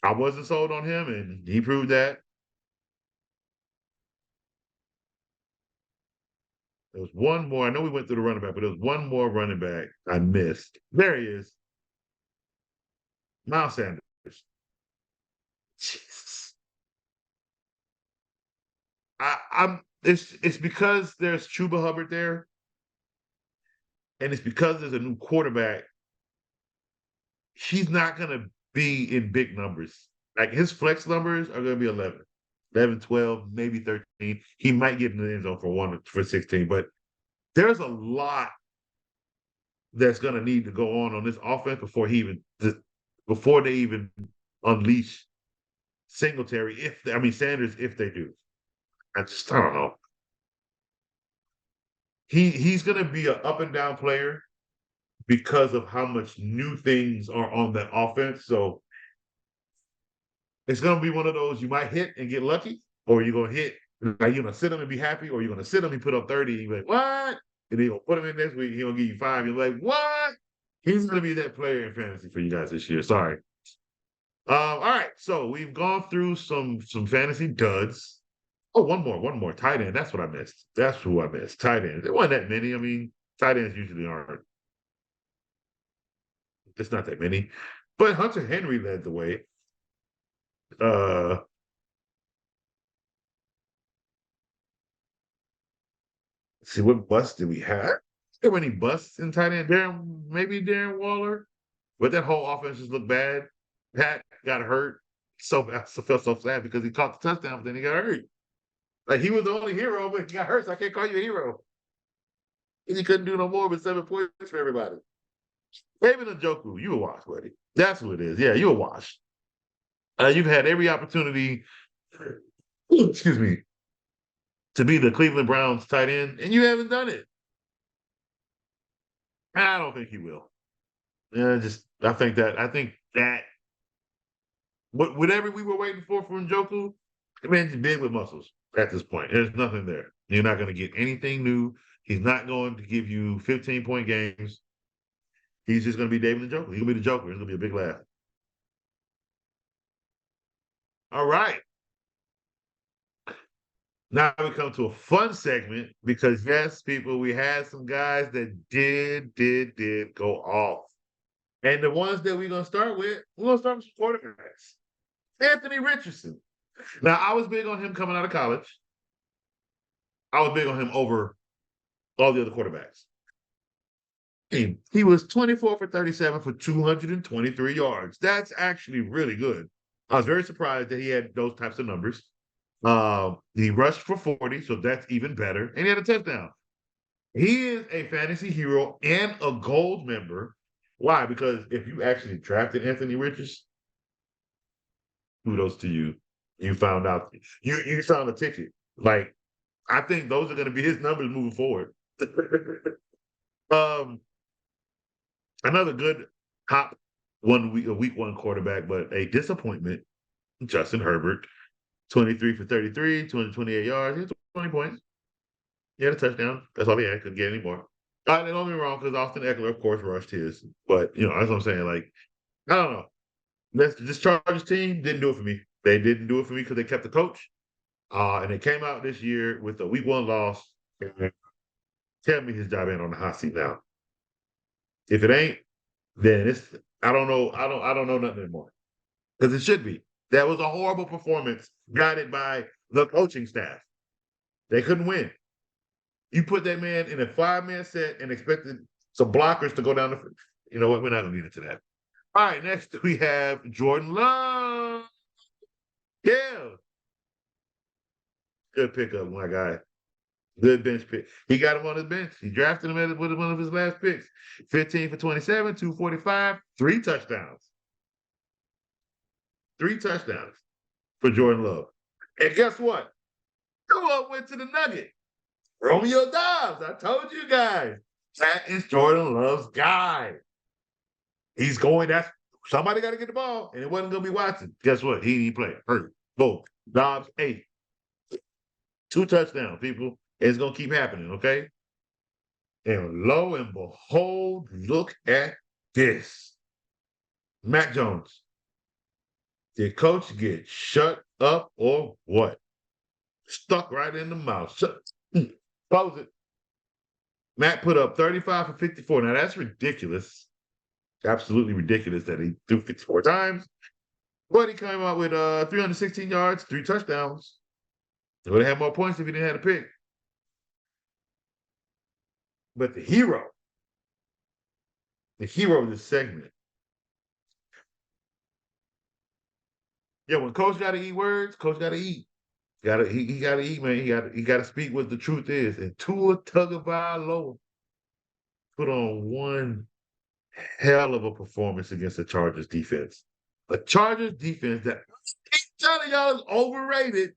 S1: I wasn't sold on him, and he proved that. There was one more. I know we went through the running back, but there was one more running back I missed. There he is. Miles Sanders. Jesus. It's because there's Chuba Hubbard there, and it's because there's a new quarterback. He's not gonna be in big numbers. Like his flex numbers are gonna be 11, 12, maybe 13. He might get in the end zone for 16, but there's a lot that's gonna need to go on this offense before they even unleash Singletary. Sanders, if they do. I don't know. He's gonna be an up and down player because of how much new things are on that offense. So it's gonna be one of those you might hit and get lucky, or you're gonna hit, like you're gonna sit him and be happy, or you're gonna sit him and put up 30 and you're like, what? And then you'll put him in next week, he'll give you 5. You're like, what? He's gonna be that player in fantasy for you guys this year. Sorry. All right, so we've gone through some fantasy duds. Oh, one more. Tight end. That's what I missed. That's who I missed. Tight ends. There wasn't that many. Tight ends usually aren't. It's not that many. But Hunter Henry led the way. See what busts did we have? There were any busts in tight end? Maybe Darren Waller. But that whole offense just looked bad. Pat got hurt. I felt so sad because he caught the touchdown, but then he got hurt. Like he was the only hero, but he got hurt, so I can't call you a hero. And he couldn't do no more but 7 points for everybody. David Njoku, you a wash, buddy. That's what it is. Yeah, you a wash. You've had every opportunity, excuse me, to be the Cleveland Browns tight end, and you haven't done it. I don't think he will. Yeah, I think that whatever we were waiting for from Njoku, the man's big with muscles at this point. There's nothing there. You're not going to get anything new. He's not going to give you 15-point games. He's just going to be David Njoku. He's going to be the Joker. It's going to be a big laugh. All right. Now we come to a fun segment because yes, people, we had some guys that did go off. And the ones that we're gonna start with, we're gonna start with some quarterbacks. Anthony Richardson. Now, I was big on him coming out of college. I was big on him over all the other quarterbacks. He was 24 for 37 for 223 yards. That's actually really good. I was very surprised that he had those types of numbers. He rushed for 40, so that's even better. And he had a touchdown. He is a fantasy hero and a gold member. Why? Because if you actually drafted Anthony Richardson, kudos to you. You found out you found a ticket. Like, I think those are going to be his numbers moving forward. Another good top week one quarterback, but a disappointment. Justin Herbert, 23 for 33, 228 yards. He had 20 points. He had a touchdown. That's all he had. Couldn't get any more. Don't get me wrong, because Austin Eckler, of course, rushed his. But, that's what I'm saying. Like, I don't know. This Chargers team didn't do it for me. They didn't do it for me because they kept the coach. And they came out this year with a week one loss. Tell me his job ain't on the hot seat now. If it ain't, then I don't know. I don't know nothing anymore. Because it should be. That was a horrible performance guided by the coaching staff. They couldn't win. You put that man in a 5-man set and expected some blockers to go down the. You know what? We're not going to get into that. All right, next we have Jordan Love. Yeah. Good pickup, my guy. Good bench pick. He got him on his bench. He drafted him with one of his last picks. 15 for 27, 245, 3 touchdowns. 3 touchdowns for Jordan Love. And guess what? Tua went to the Nugget. Romeo Dobbs. I told you guys. That is Jordan Love's guy. He's going. Somebody got to get the ball, and it wasn't going to be Watson. Guess what? He didn't play. Hurt. Boom. Dobbs 8. 2 touchdowns, people. It's going to keep happening, okay? And lo and behold, look at this. Mac Jones. Did coach get shut up or what? Stuck right in the mouth. Close it. Matt put up 35 for 54. Now, that's ridiculous. Absolutely ridiculous that he threw 54 times. But he came out with 316 yards, 3 touchdowns. He would have had more points if he didn't have a pick. But the hero of this segment. Yeah, when coach got to eat words, coach got to eat. He got to eat, man. He got to speak what the truth is. And Tua Tagovailoa put on one hell of a performance against the Chargers defense. A Chargers defense that I keep telling y'all is overrated.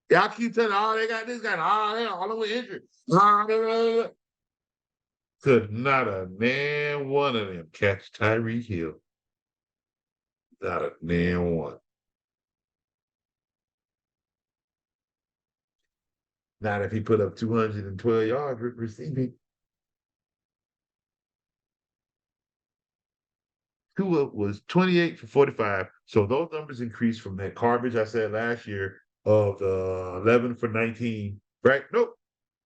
S1: Y'all keep telling, they got this guy. All of them injured. Could not a man one of them catch Tyreek Hill. Not a man one. Not if he put up 212 yards receiving. Tua was 28 for 45. So those numbers increased from that garbage I said last year of 11 for 19. Right? Nope.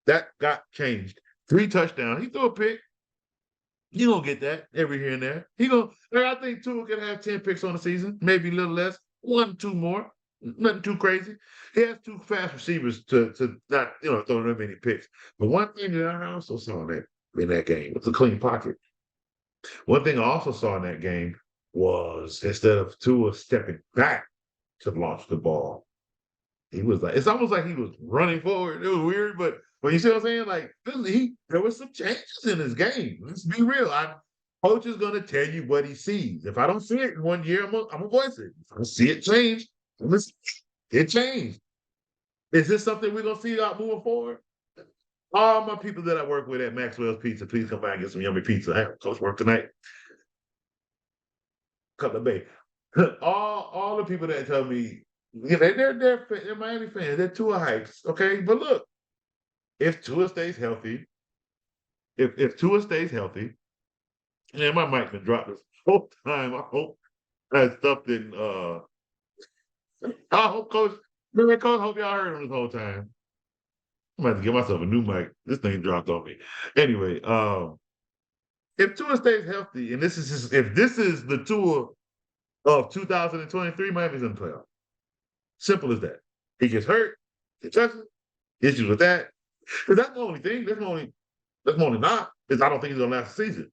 S1: That got changed. 3 touchdowns. He threw a pick. You don't get that every here and there. I think Tua can have 10 picks on the season, maybe a little less, 1, 2 more. Nothing too crazy. He has 2 fast receivers to not, throw them many picks. But one thing that I also saw in that game was a clean pocket. One thing I also saw in that game was instead of Tua stepping back to launch the ball, He was like, it's almost like he was running forward. It was weird, but you see what I'm saying? Like, there was some changes in his game. Let's be real. Coach is gonna tell you what he sees. If I don't see it in 1 year, I'm gonna voice it. If I see it change, it changed. Is this something we're gonna see out moving forward? All my people that I work with at Maxwell's Pizza, please come by and get some yummy pizza. I have Coach work tonight. Cutler Bay. all the people that tell me, they're Miami fans. They're Tua hypes, okay? But look, if Tua stays healthy, if Tua stays healthy, and my mic been dropped this whole time. I hope that stuff didn't. I hope Coach, hope y'all heard him this whole time. I'm about to get myself a new mic. This thing dropped on me. Anyway, if Tua stays healthy, and if this is the Tua of 2023, Miami's in the playoff. Simple as that. He gets hurt, concussion, issues with that. Because that's the only thing. That's the only knock is I don't think he's gonna last the season.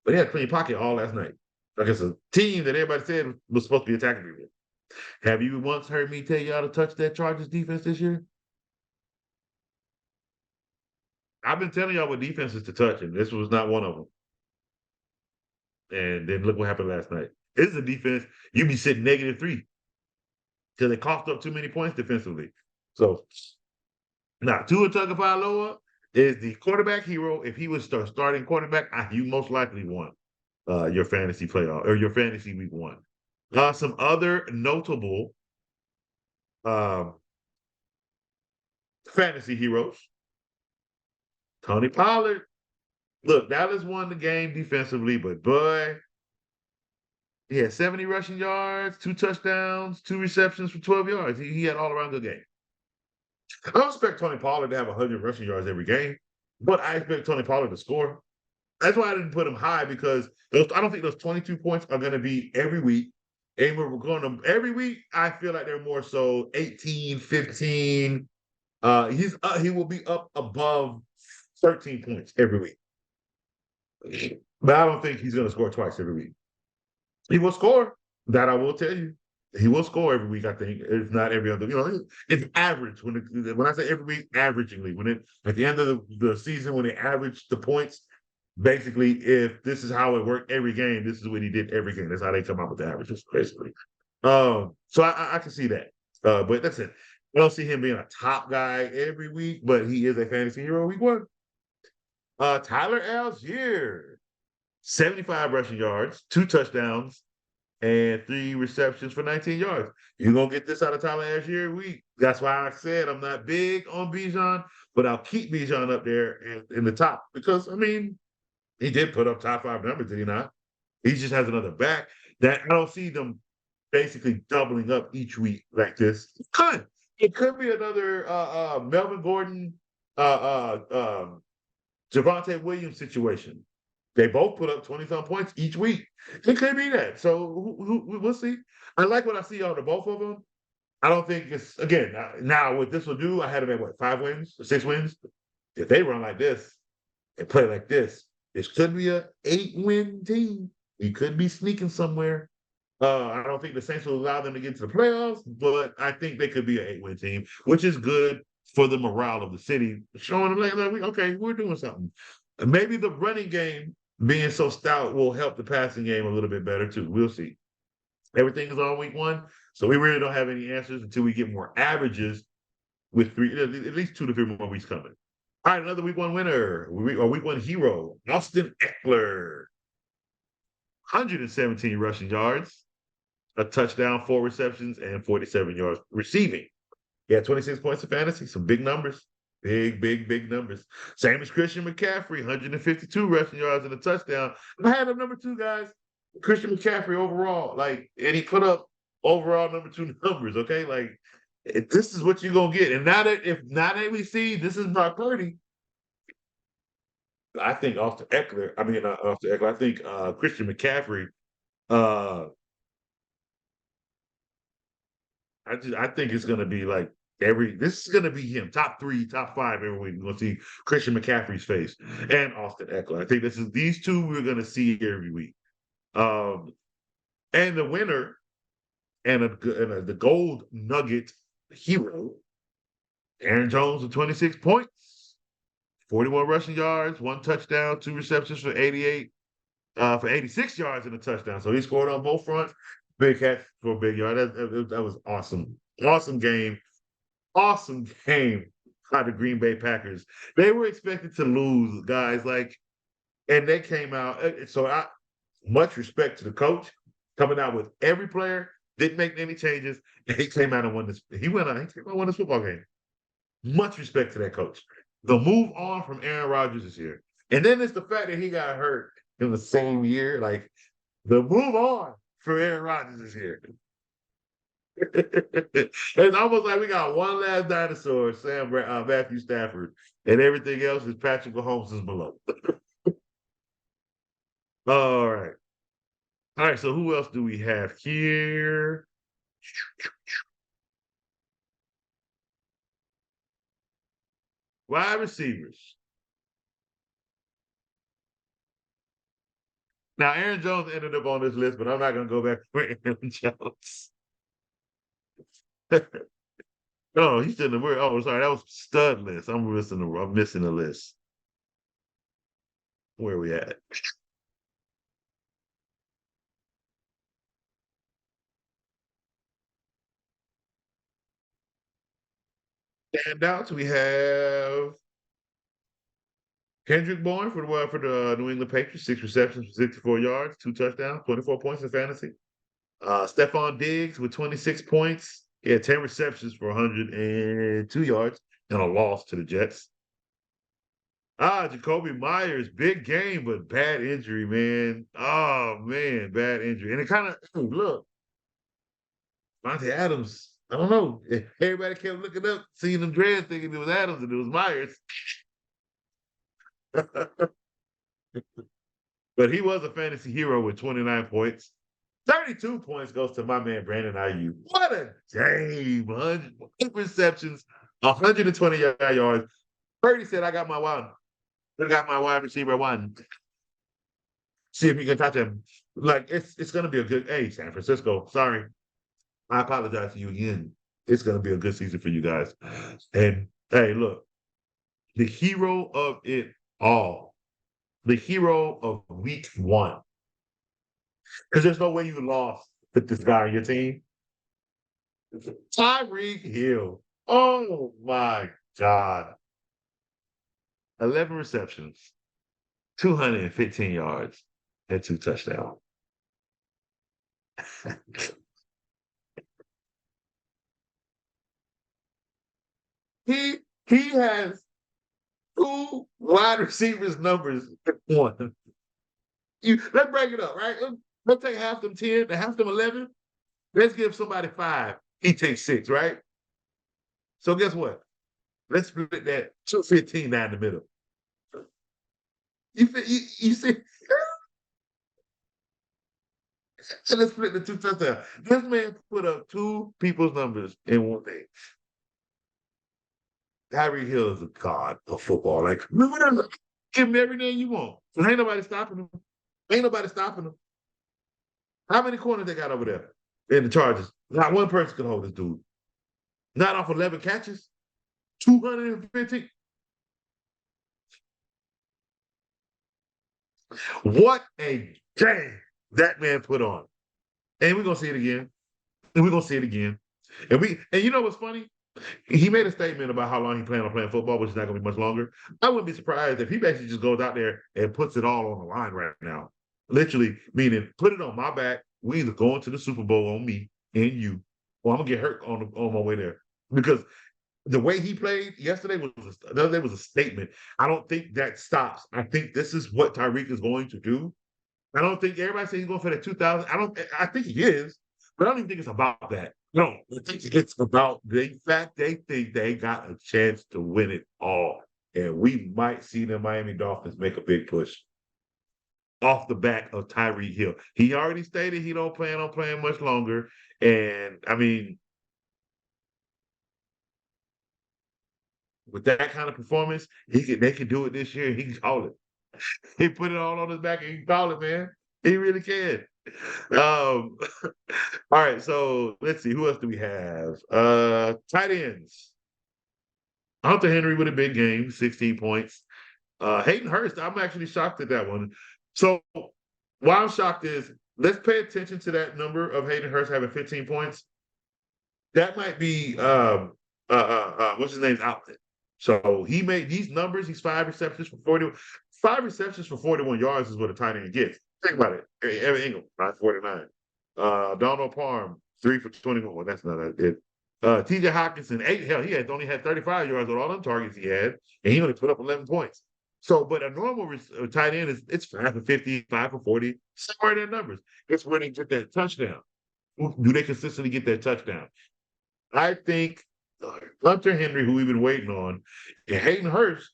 S1: But he had a clean pocket all last night. Like it's a team that everybody said was supposed to be attacking people. Have you once heard me tell y'all to touch that Chargers defense this year? I've been telling y'all what defenses to touch, and this was not one of them. And then look what happened last night. This is a defense, you be sitting -3 because they coughed up too many points defensively. So now Tua Tagovailoa is the quarterback hero. If he was starting quarterback, you most likely won your fantasy playoff or your fantasy week 1. Some other notable fantasy heroes. Tony Pollard. Look, Dallas won the game defensively, but boy, he had 70 rushing yards, 2 touchdowns, 2 receptions for 12 yards. He had all around good game. I don't expect Tony Pollard to have 100 rushing yards every game, but I expect Tony Pollard to score. That's why I didn't put him high because I don't think those 22 points are going to be every week. And we're going to every week. I feel like they're more so 18, 15. He will be up above 13 points every week. But I don't think he's going to score twice every week. He will score. That I will tell you. He will score every week, I think. If not every other. It's average. When I say every week, averagingly. At the end of the season, when they average the points, basically, if this is how it worked every game, this is what he did every game. That's how they come up with the averages, basically. So I can see that. But that's it. I don't see him being a top guy every week, but he is a fantasy hero week 1. Tyler Algier, 75 rushing yards, 2 touchdowns, and 3 receptions for 19 yards. You're going to get this out of Tyler Algier week. That's why I said I'm not big on Bijan, but I'll keep Bijan up there in the top because, he did put up top 5 numbers, did he not? He just has another back that I don't see them basically doubling up each week like this. It could be another Melvin Gordon, Javonte Williams situation. They both put up 20-some points each week. It could be that. So we'll see. I like what I see out of both of them. I don't think it's, again, now what this will do, I had them at 5 wins, 6 wins? If they run like this and play like this could be a 8-win team. We could be sneaking somewhere. I don't think the Saints will allow them to get to the playoffs, but I think they could be an 8-win team, which is good for the morale of the city, showing them like, okay, we're doing something. And maybe the running game being so stout will help the passing game a little bit better too. We'll see. Everything is on week 1, so we really don't have any answers until we get more averages with at least 2 to 3 more weeks coming. All right, another week 1 winner, or week 1 hero, Austin Eckler. 117 rushing yards, a touchdown, 4 receptions, and 47 yards receiving. He had 26 points of fantasy, some big numbers. Big numbers. Same as Christian McCaffrey, 152 rushing yards and a touchdown. I had him number 2, guys. Christian McCaffrey overall, and he put up overall number 2 numbers, okay? This is what you're going to get. And now that we see this is Brock Purdy, I think Austin Eckler, I think Christian McCaffrey, I think it's going to be like this is going to be him, top 3, top 5 every week. We're going to see Christian McCaffrey's face and Austin Eckler. I think these 2 we're going to see every week. And the winner and the gold nugget hero. Aaron Jones with 26 points, 41 rushing yards, 1 touchdown, 2 receptions for 86 yards and a touchdown. So he scored on both fronts. Big catch for a big yard. That was awesome. Awesome game. Awesome game by the Green Bay Packers. They were expected to lose, guys. And they came out. Much respect to the coach coming out with every player. Didn't make any changes. And he came out and won this. He went out. He came out and won this football game. Much respect to that coach. The move on from Aaron Rodgers is here. And then it's the fact that he got hurt in the same year. Like, the move on for Aaron Rodgers is here. It's almost like we got one last dinosaur, Matthew Stafford, and everything else is Patrick Mahomes is below. All right. All right, so who else do we have here? Wide receivers. Now, Aaron Jones ended up on this list, but I'm not going to go back for Aaron Jones. No, he shouldn't have. Oh, sorry, that was stud list. I'm missing the list. Where are we at? Standouts. We have Kendrick Bourne for the New England Patriots, 6 receptions for 64 yards, 2 touchdowns, 24 points in fantasy. Stephon Diggs with 26 points. He had 10 receptions for 102 yards and a loss to the Jets. Jacoby Myers, big game, but bad injury, man. Oh, man, bad injury. And it kind of, look, Monte Adams, I don't know. Everybody kept looking up, seeing them dreads, thinking it was Adams, and it was Myers. But he was a fantasy hero with 29 points. 32 points goes to my man Brandon Ayuk. What a game! 100 receptions, 120 yards. Purdy said, I got my wide receiver one. See if you can touch him. Like, it's gonna be a good San Francisco. Sorry. I apologize to you again. It's gonna be a good season for you guys. And hey, look, the hero of it all, the hero of week one. Because there's no way you lost with this guy on your team. Tyreek Hill. Oh my God. 11 receptions, 215 yards, and 2 touchdowns. he has 2 wide receivers numbers one. Let's break it up, right? Let's take half them 10 and half them 11. Let's give somebody 5. He takes 6, right? So guess what? Let's split that 215 down the middle. You see? So let's split the 2 touchdowns. This man put up 2 people's numbers in one day. Tyreek Hill is a god of football. Like, give him everything you want. So ain't nobody stopping him. Ain't nobody stopping him. How many corners they got over there in the Chargers? Not one person can hold this dude. Not off 11 catches. 250. What a game that man put on. And we're gonna see it again. And we're gonna see it again. And you know what's funny? He made a statement about how long he planned on playing football, which is not gonna be much longer. I wouldn't be surprised if he basically just goes out there and puts it all on the line right now. Literally, meaning put it on my back. We either going to the Super Bowl on me and you, or I'm gonna get hurt on my way there. Because the way he played yesterday the other day was a statement. I don't think that stops. I think this is what Tyreek is going to do. I don't think everybody says he's going for that 2,000. I think he is, but I don't even think it's about that. No, I think it's about the fact they think they got a chance to win it all. And we might see the Miami Dolphins make a big push off the back of Tyreek Hill. He already stated he don't plan on playing much longer. And I mean, with that kind of performance, they can do it this year. He can call it. He put it all on his back and he can call it, man. He really can. All right, so let's see. Who else do we have? Tight ends. Hunter Henry with a big game, 16 points. Hayden Hurst, I'm actually shocked at that one. So why I'm shocked is let's pay attention to that number of Hayden Hurst having 15 points. That might be what's his name's outlet. So he made these numbers, he's 5 receptions for 41 yards is what a tight end gets. Think about it. Evan Ingram, 49. Donald Parham, 3 for 21. Well, that's not it. TJ Hawkinson, he had only had 35 yards on all them targets he had, and he only put up 11 points. So, but a normal tight end it's 5 for 50, 5 for 40, somewhere in their numbers. It's where they get that touchdown. Do they consistently get that touchdown? I think Hunter Henry, who we've been waiting on, and Hayden Hurst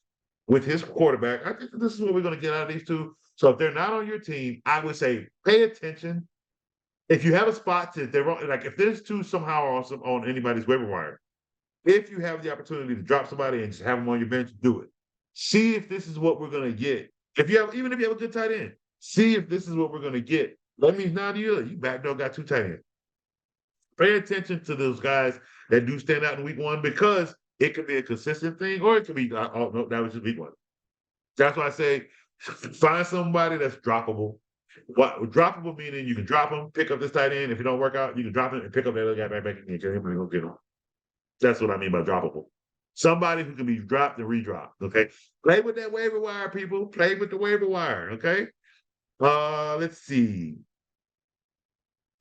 S1: with his quarterback, I think this is what we're going to get out of these two. So if they're not on your team, I would say pay attention. If you have a spot to, they're like if there's two somehow on anybody's waiver wire, if you have the opportunity to drop somebody and just have them on your bench, do it. See if this is what we're going to get. Even if you have a good tight end, see if this is what we're going to get. That means now you back door got two tight ends. Pay attention to those guys that do stand out in week one because it could be a consistent thing or it could be, oh, no, that was just week one. That's why I say find somebody that's droppable. What droppable meaning you can drop them, pick up this tight end. If it don't work out, you can drop it and pick up that other guy back again. Go get him. That's what I mean by droppable. Somebody who can be dropped and redropped. Okay. Play with that waiver wire, people. Play with the waiver wire. Okay. Let's see.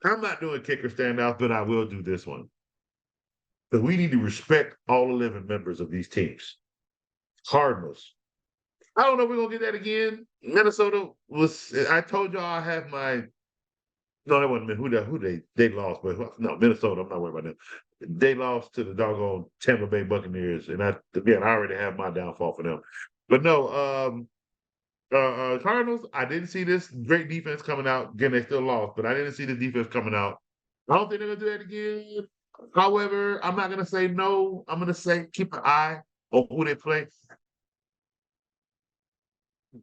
S1: I'm not doing kicker standouts, but I will do this one. Because we need to respect all 11 members of these teams. Cardinals. I don't know if we're going to get that again. Minnesota I told y'all I have my, no, that wasn't who they lost, but no, Minnesota, I'm not worried about them. They lost to the doggone Tampa Bay Buccaneers, and I already have my downfall for them. But no, Cardinals, I didn't see this great defense coming out. Again, they still lost, but I didn't see the defense coming out. I don't think they're gonna do that again. However, I'm not gonna say no. I'm gonna say keep an eye on who they play.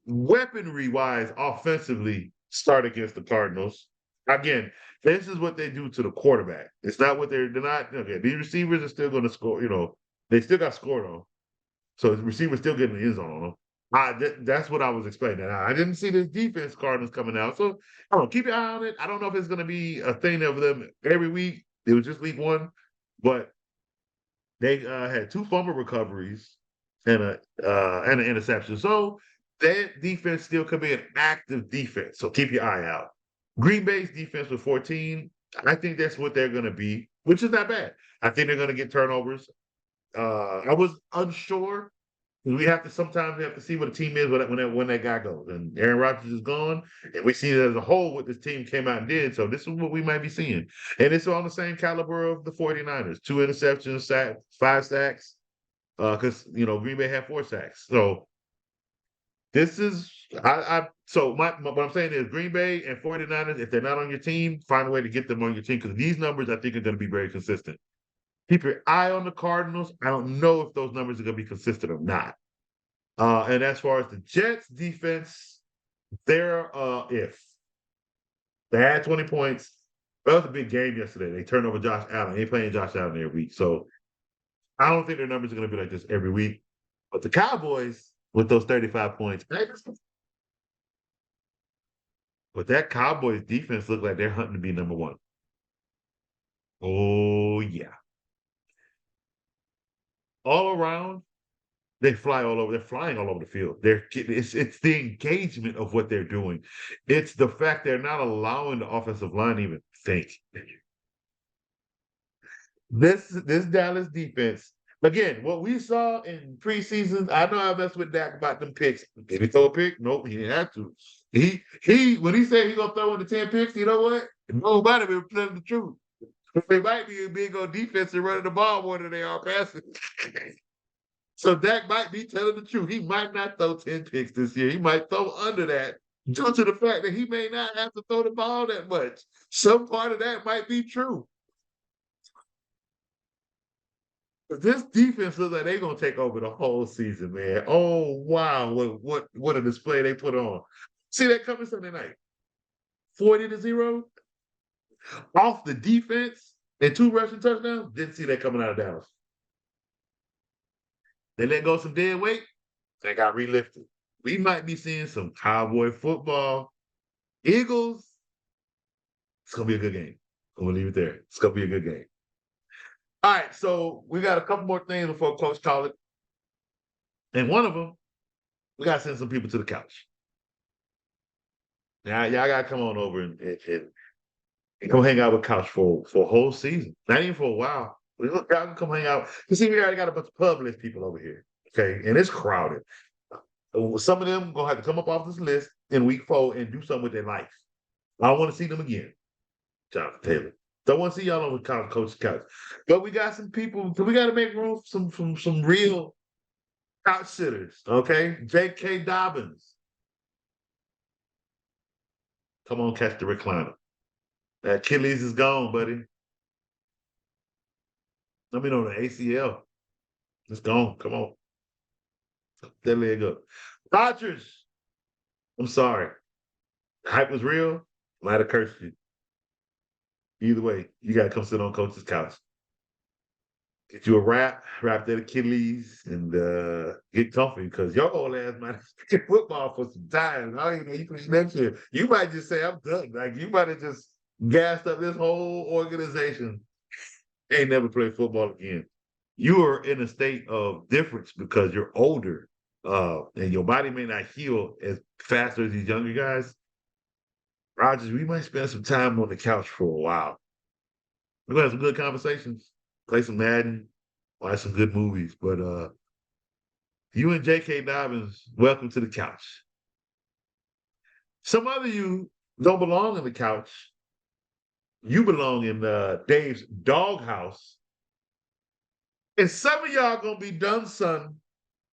S1: Weaponry wise, offensively, start against the Cardinals. Again, this is what they do to the quarterback. It's not what they're not. Okay, these receivers are still going to score. They still got scored on, so the receivers still getting the end zone on them. That's what I was explaining. I didn't see this defense Cardinals coming out. So I don't know, keep your eye on it. I don't know if it's going to be a thing of them every week. It was just week one, but they had 2 fumble recoveries and an interception. So that defense still could be an active defense. So keep your eye out. Green Bay's defense was 14. I think that's what they're going to be, which is not bad. I think they're going to get turnovers. I was unsure. Sometimes we have to see what a team is when that guy goes. And Aaron Rodgers is gone, and we see it as a whole what this team came out and did. So this is what we might be seeing. And it's on the same caliber of the 49ers. 2 interceptions, 5 sacks. Because Green Bay had 4 sacks. So this is what I'm saying is Green Bay and 49ers, if they're not on your team, find a way to get them on your team because these numbers I think are going to be very consistent. Keep your eye on the Cardinals. I don't know if those numbers are going to be consistent or not. And as far as the Jets defense, they're if they had 20 points. That was a big game yesterday. They turned over Josh Allen. They playing Josh Allen every week. So I don't think their numbers are going to be like this every week. But the Cowboys with those 35 points, but that Cowboys defense looked like they're hunting to be number 1. Oh, yeah. All around, they fly all over. They're flying all over the field. It's the engagement of what they're doing. It's the fact they're not allowing the offensive line to even think. This Dallas defense, again, what we saw in preseason, I know I messed with Dak about them picks. Did he throw a pick? Nope, he didn't have to. He when he said he's gonna throw in the 10 picks, you know what? Nobody been telling the truth. They might be big on defense and running the ball more than they are passing. So Dak might be telling the truth. He might not throw 10 picks this year. He might throw under that due to the fact that he may not have to throw the ball that much. Some part of that might be true. But this defense looks like they're gonna take over the whole season, man. Oh wow, what a display they put on. See that coming Sunday night. 40-0 off the defense and 2 rushing touchdowns. Didn't see that coming out of Dallas. They let go some dead weight. They got relifted. We might be seeing some Cowboy football. Eagles, it's going to be a good game. I'm going to leave it there. It's going to be a good game. All right, so we got a couple more things before Coach call it. And one of them, we got to send some people to the couch. Now, y'all got to come on over and come hang out with Couch for a whole season. Not even for a while. Y'all can come hang out. You see, we already got a bunch of pub list people over here. Okay, and it's crowded. Some of them going to have to come up off this list in week 4 and do something with their life. I don't want to see them again. Jonathan Taylor. Don't want to see y'all on Coach Couch. But we got some people, so we got to make room for some real couch sitters, okay? J.K. Dobbins. Come on, catch the recliner. That Achilles is gone, buddy. Let me know the ACL. It's gone. Come on. That leg up. Rodgers. I'm sorry. The hype was real. Might have cursed you. Either way, you got to come sit on Coach's couch. Get you a wrap that Achilles, and get comfy because your old ass might have played football for some time. I don't even know you play next year. You might just say, I'm done. Like, you might have just gassed up this whole organization. Ain't never played football again. You are in a state of difference because you're older, and your body may not heal as fast as these younger guys. Rodgers, we might spend some time on the couch for a while. We're going to have some good conversations, play some Madden, watch some good movies. But you and J.K. Dobbins, welcome to the couch. Some of you don't belong in the couch. You belong in Dave's doghouse. And some of y'all going to be done, son,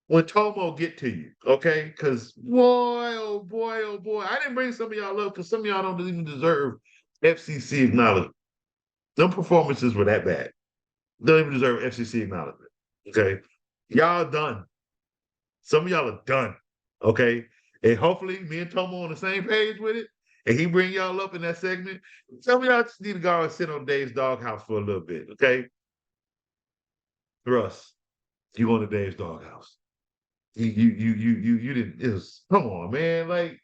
S1: when Tomo get to you, okay? Because boy, oh boy, oh boy. I didn't bring some of y'all up because some of y'all don't even deserve FCC acknowledgement. Them performances were that bad. Don't even deserve FCC acknowledgement, okay? Y'all done. Some of y'all are done, okay? And hopefully me and Tomo on the same page with it, and he bring y'all up in that segment. Some of y'all just need to go and sit on Dave's doghouse for a little bit, okay? Russ, you on the Dave's doghouse. You didn't. It was, come on, man. Like,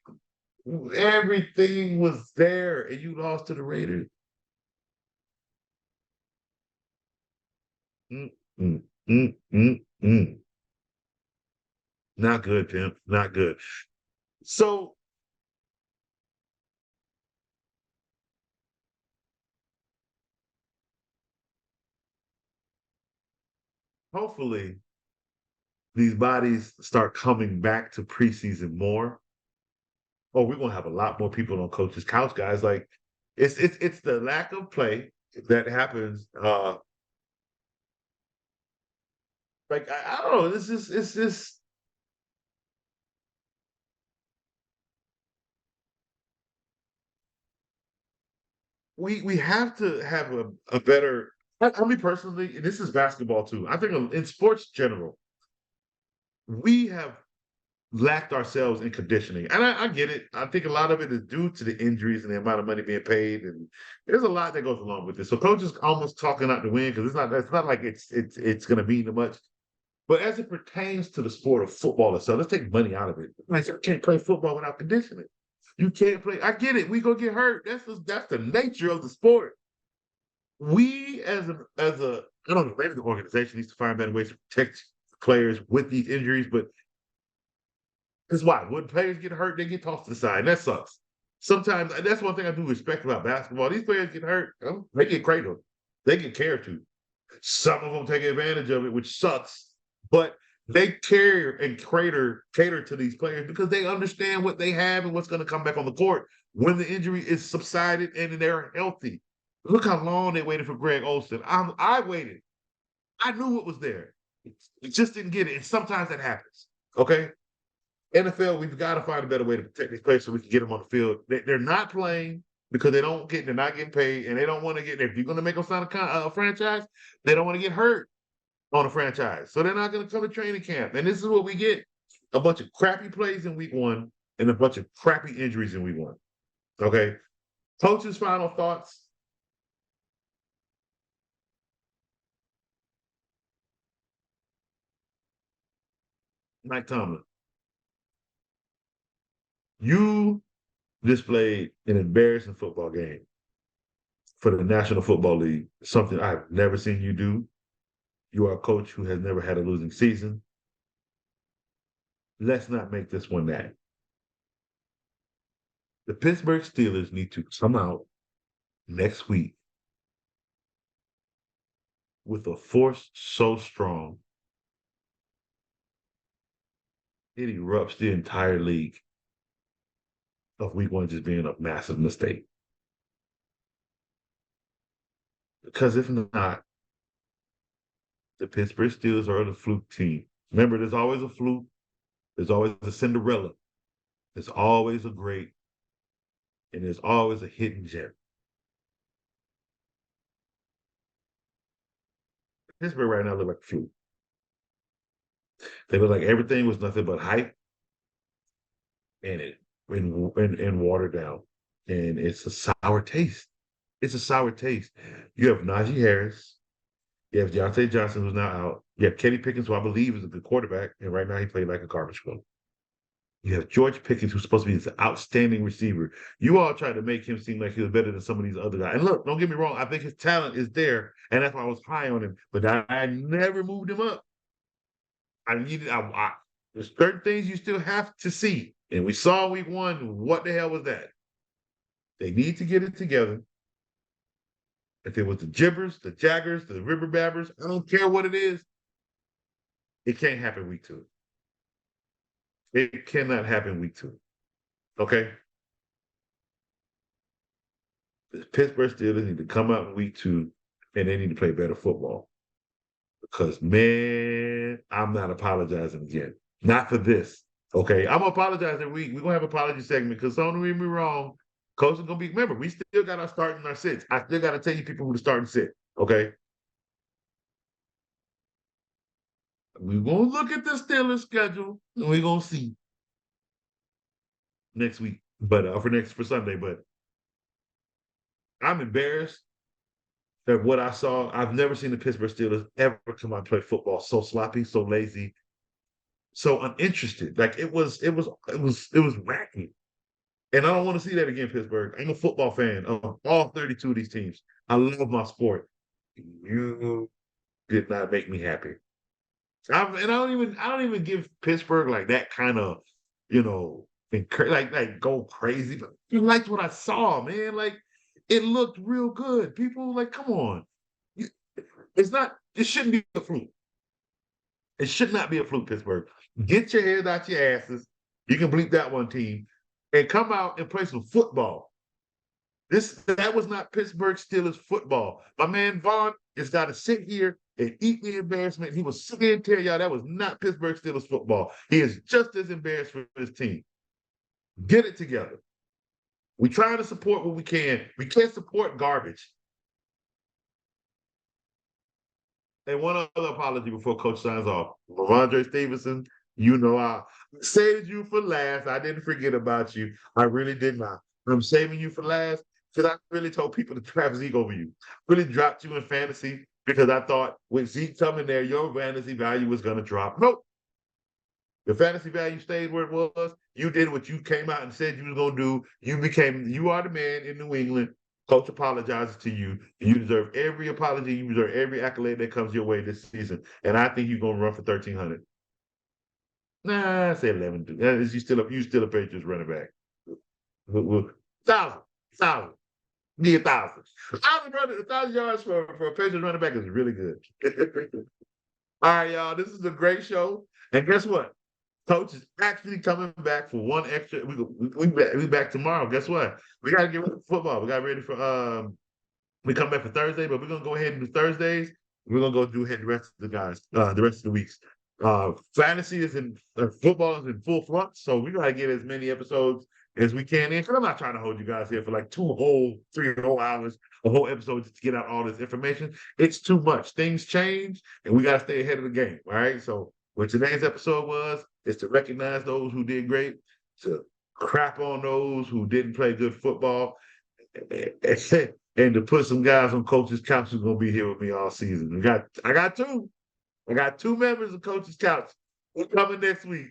S1: everything was there, and you lost to the Raiders. Mm, mm, mm, mm, mm. Not good, Pimp. Not good. So hopefully these bodies start coming back to preseason more. Oh, we're gonna have a lot more people on Coach's Couch, guys. Like, it's the lack of play that happens. Like, I don't know. It's just we have to have a better. I mean, personally, and this is basketball too. I think in sports general, we have lacked ourselves in conditioning. And I get it. I think a lot of it is due to the injuries and the amount of money being paid. And there's a lot that goes along with this. So coaches almost talking out the wind because it's not like it's gonna mean much. But as it pertains to the sport of football itself, let's take money out of it. Like, you can't play football without conditioning. You can't play. I get it. We gonna get hurt. That's the nature of the sport. We as a I don't know, maybe the organization needs to find better ways to protect players with these injuries, but because why? When players get hurt, they get tossed to the side. And that sucks. Sometimes that's one thing I do respect about basketball. These players get hurt, they get cradled. They get cared to. Some of them take advantage of it, which sucks. But they care and cater to these players because they understand what they have and what's going to come back on the court when the injury is subsided and they're healthy. Look how long they waited for Greg Olson. I waited. I knew it was there. It just didn't get it. And sometimes that happens. Okay. NFL, we've got to find a better way to protect these players so we can get them on the field. They're not playing because they're not getting paid, and they don't want to get. If you're going to make them sign a franchise, they don't want to get hurt on a franchise, so they're not going to come to training camp. And this is what we get: a bunch of crappy plays in week 1 and a bunch of crappy injuries in week 1. Okay, Coach's final thoughts. Mike Tomlin, you displayed an embarrassing football game for the National Football League, something I've never seen you do. You are a coach who has never had a losing season. Let's not make this one that. The Pittsburgh Steelers need to come out next week with a force so strong it erupts the entire league of week one just being a massive mistake. Because if not, the Pittsburgh Steelers are the fluke team. Remember, there's always a fluke. There's always a Cinderella. There's always a great, and there's always a hidden gem. Pittsburgh right now look like a fluke. They look like everything was nothing but hype and and watered down. And it's a sour taste. It's a sour taste. You have Najee Harris. You have Deontay Johnson, who's now out. You have Kenny Pickens, who I believe is a good quarterback, and right now he played like a garbage can. You have George Pickens, who's supposed to be this outstanding receiver. You all tried to make him seem like he was better than some of these other guys. And look, don't get me wrong, I think his talent is there, and that's why I was high on him. But I never moved him up. There's certain things you still have to see. And we saw week one, what the hell was that? They need to get it together. If it was the Gibbers, the Jaggers, the River Babbers, I don't care what it is. It can't happen week two. It cannot happen week two. Okay? The Pittsburgh Steelers need to come out in week two and they need to play better football. Because, man, I'm not apologizing again. Not for this. Okay? I'm going to apologize every week. We're going to have an apology segment because don't get me wrong. Coach is going to be, remember, we still got our start and our sits. I still got to tell you people who to start and sit. Okay? We're going to look at the Steelers schedule and we're going to see next week, but for Sunday. But I'm embarrassed that what I saw. I've never seen the Pittsburgh Steelers ever come out and play football so sloppy, so lazy, so uninterested. Like it was wacky. And I don't want to see that again, Pittsburgh. I'm a football fan of all 32 of these teams. I love my sport. You did not make me happy. I don't even give Pittsburgh like that kind of, like go crazy. But you liked what I saw, man. Like it looked real good. People like, come on. It shouldn't be a fluke. It should not be a fluke, Pittsburgh. Get your heads out your asses. You can bleep that one team and come out and play some football. That was not Pittsburgh Steelers football. My man Vaughn has got to sit here and eat the embarrassment. He will sit there and tell y'all that was not Pittsburgh Steelers football. He is just as embarrassed for his team. Get it together. We try to support what we can. We can't support garbage. And one other apology before Coach signs off. Ramondre Stevenson, I saved you for last. I didn't forget about you. I really did not. I'm saving you for last because I really told people to draft Zeke over you. Really dropped you in fantasy because I thought with Zeke coming there, your fantasy value was going to drop. Nope. Your fantasy value stayed where it was. You did what you came out and said you was going to do. You are the man in New England. Coach apologizes to you. You deserve every apology. You deserve every accolade that comes your way this season. And I think you're going to run for 1,300. Nah, I say 11. You still a Patriots running back. 1,000. Need 1,000. 1,000 yards for a Patriots running back is really good. All right, y'all. This is a great show. And guess what? Coach is actually coming back for one extra. We back tomorrow. Guess what? We got to get ready for football. We got ready for we come back for Thursday, but we're gonna go ahead and do Thursdays. We're gonna go do ahead the rest of the guys, the rest of the weeks. Fantasy is in football is in full flux, so we gotta get as many episodes as we can in. Because I'm not trying to hold you guys here for like 3 whole hours, a whole episode just to get out all this information. It's too much. Things change, and we gotta stay ahead of the game. All right. So what today's episode was is to recognize those who did great, to crap on those who didn't play good football, and to put some guys on coach's couch who's gonna be here with me all season. I got two. I got two members of coach's couch. We're coming next week.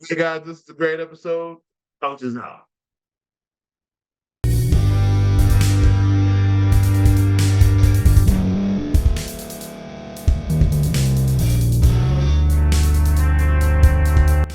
S1: Hey guys, this is a great episode. Coaches out.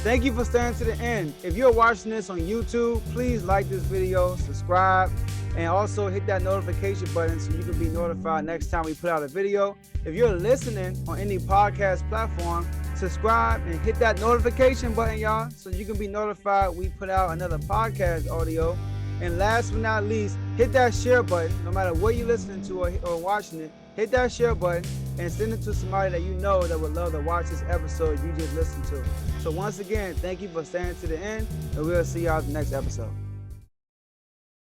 S2: Thank you for staying to the end. If you're watching this on YouTube, please like this video, subscribe, and also hit that notification button so you can be notified next time we put out a video. If you're listening on any podcast platform, subscribe and hit that notification button, y'all, so you can be notified we put out another podcast audio. And last but not least, hit that share button. No matter what you're listening to or watching it, hit that share button and send it to somebody that you know that would love to watch this episode you just listened to. So once again, thank you for staying to the end, and we'll see y'all in the next episode.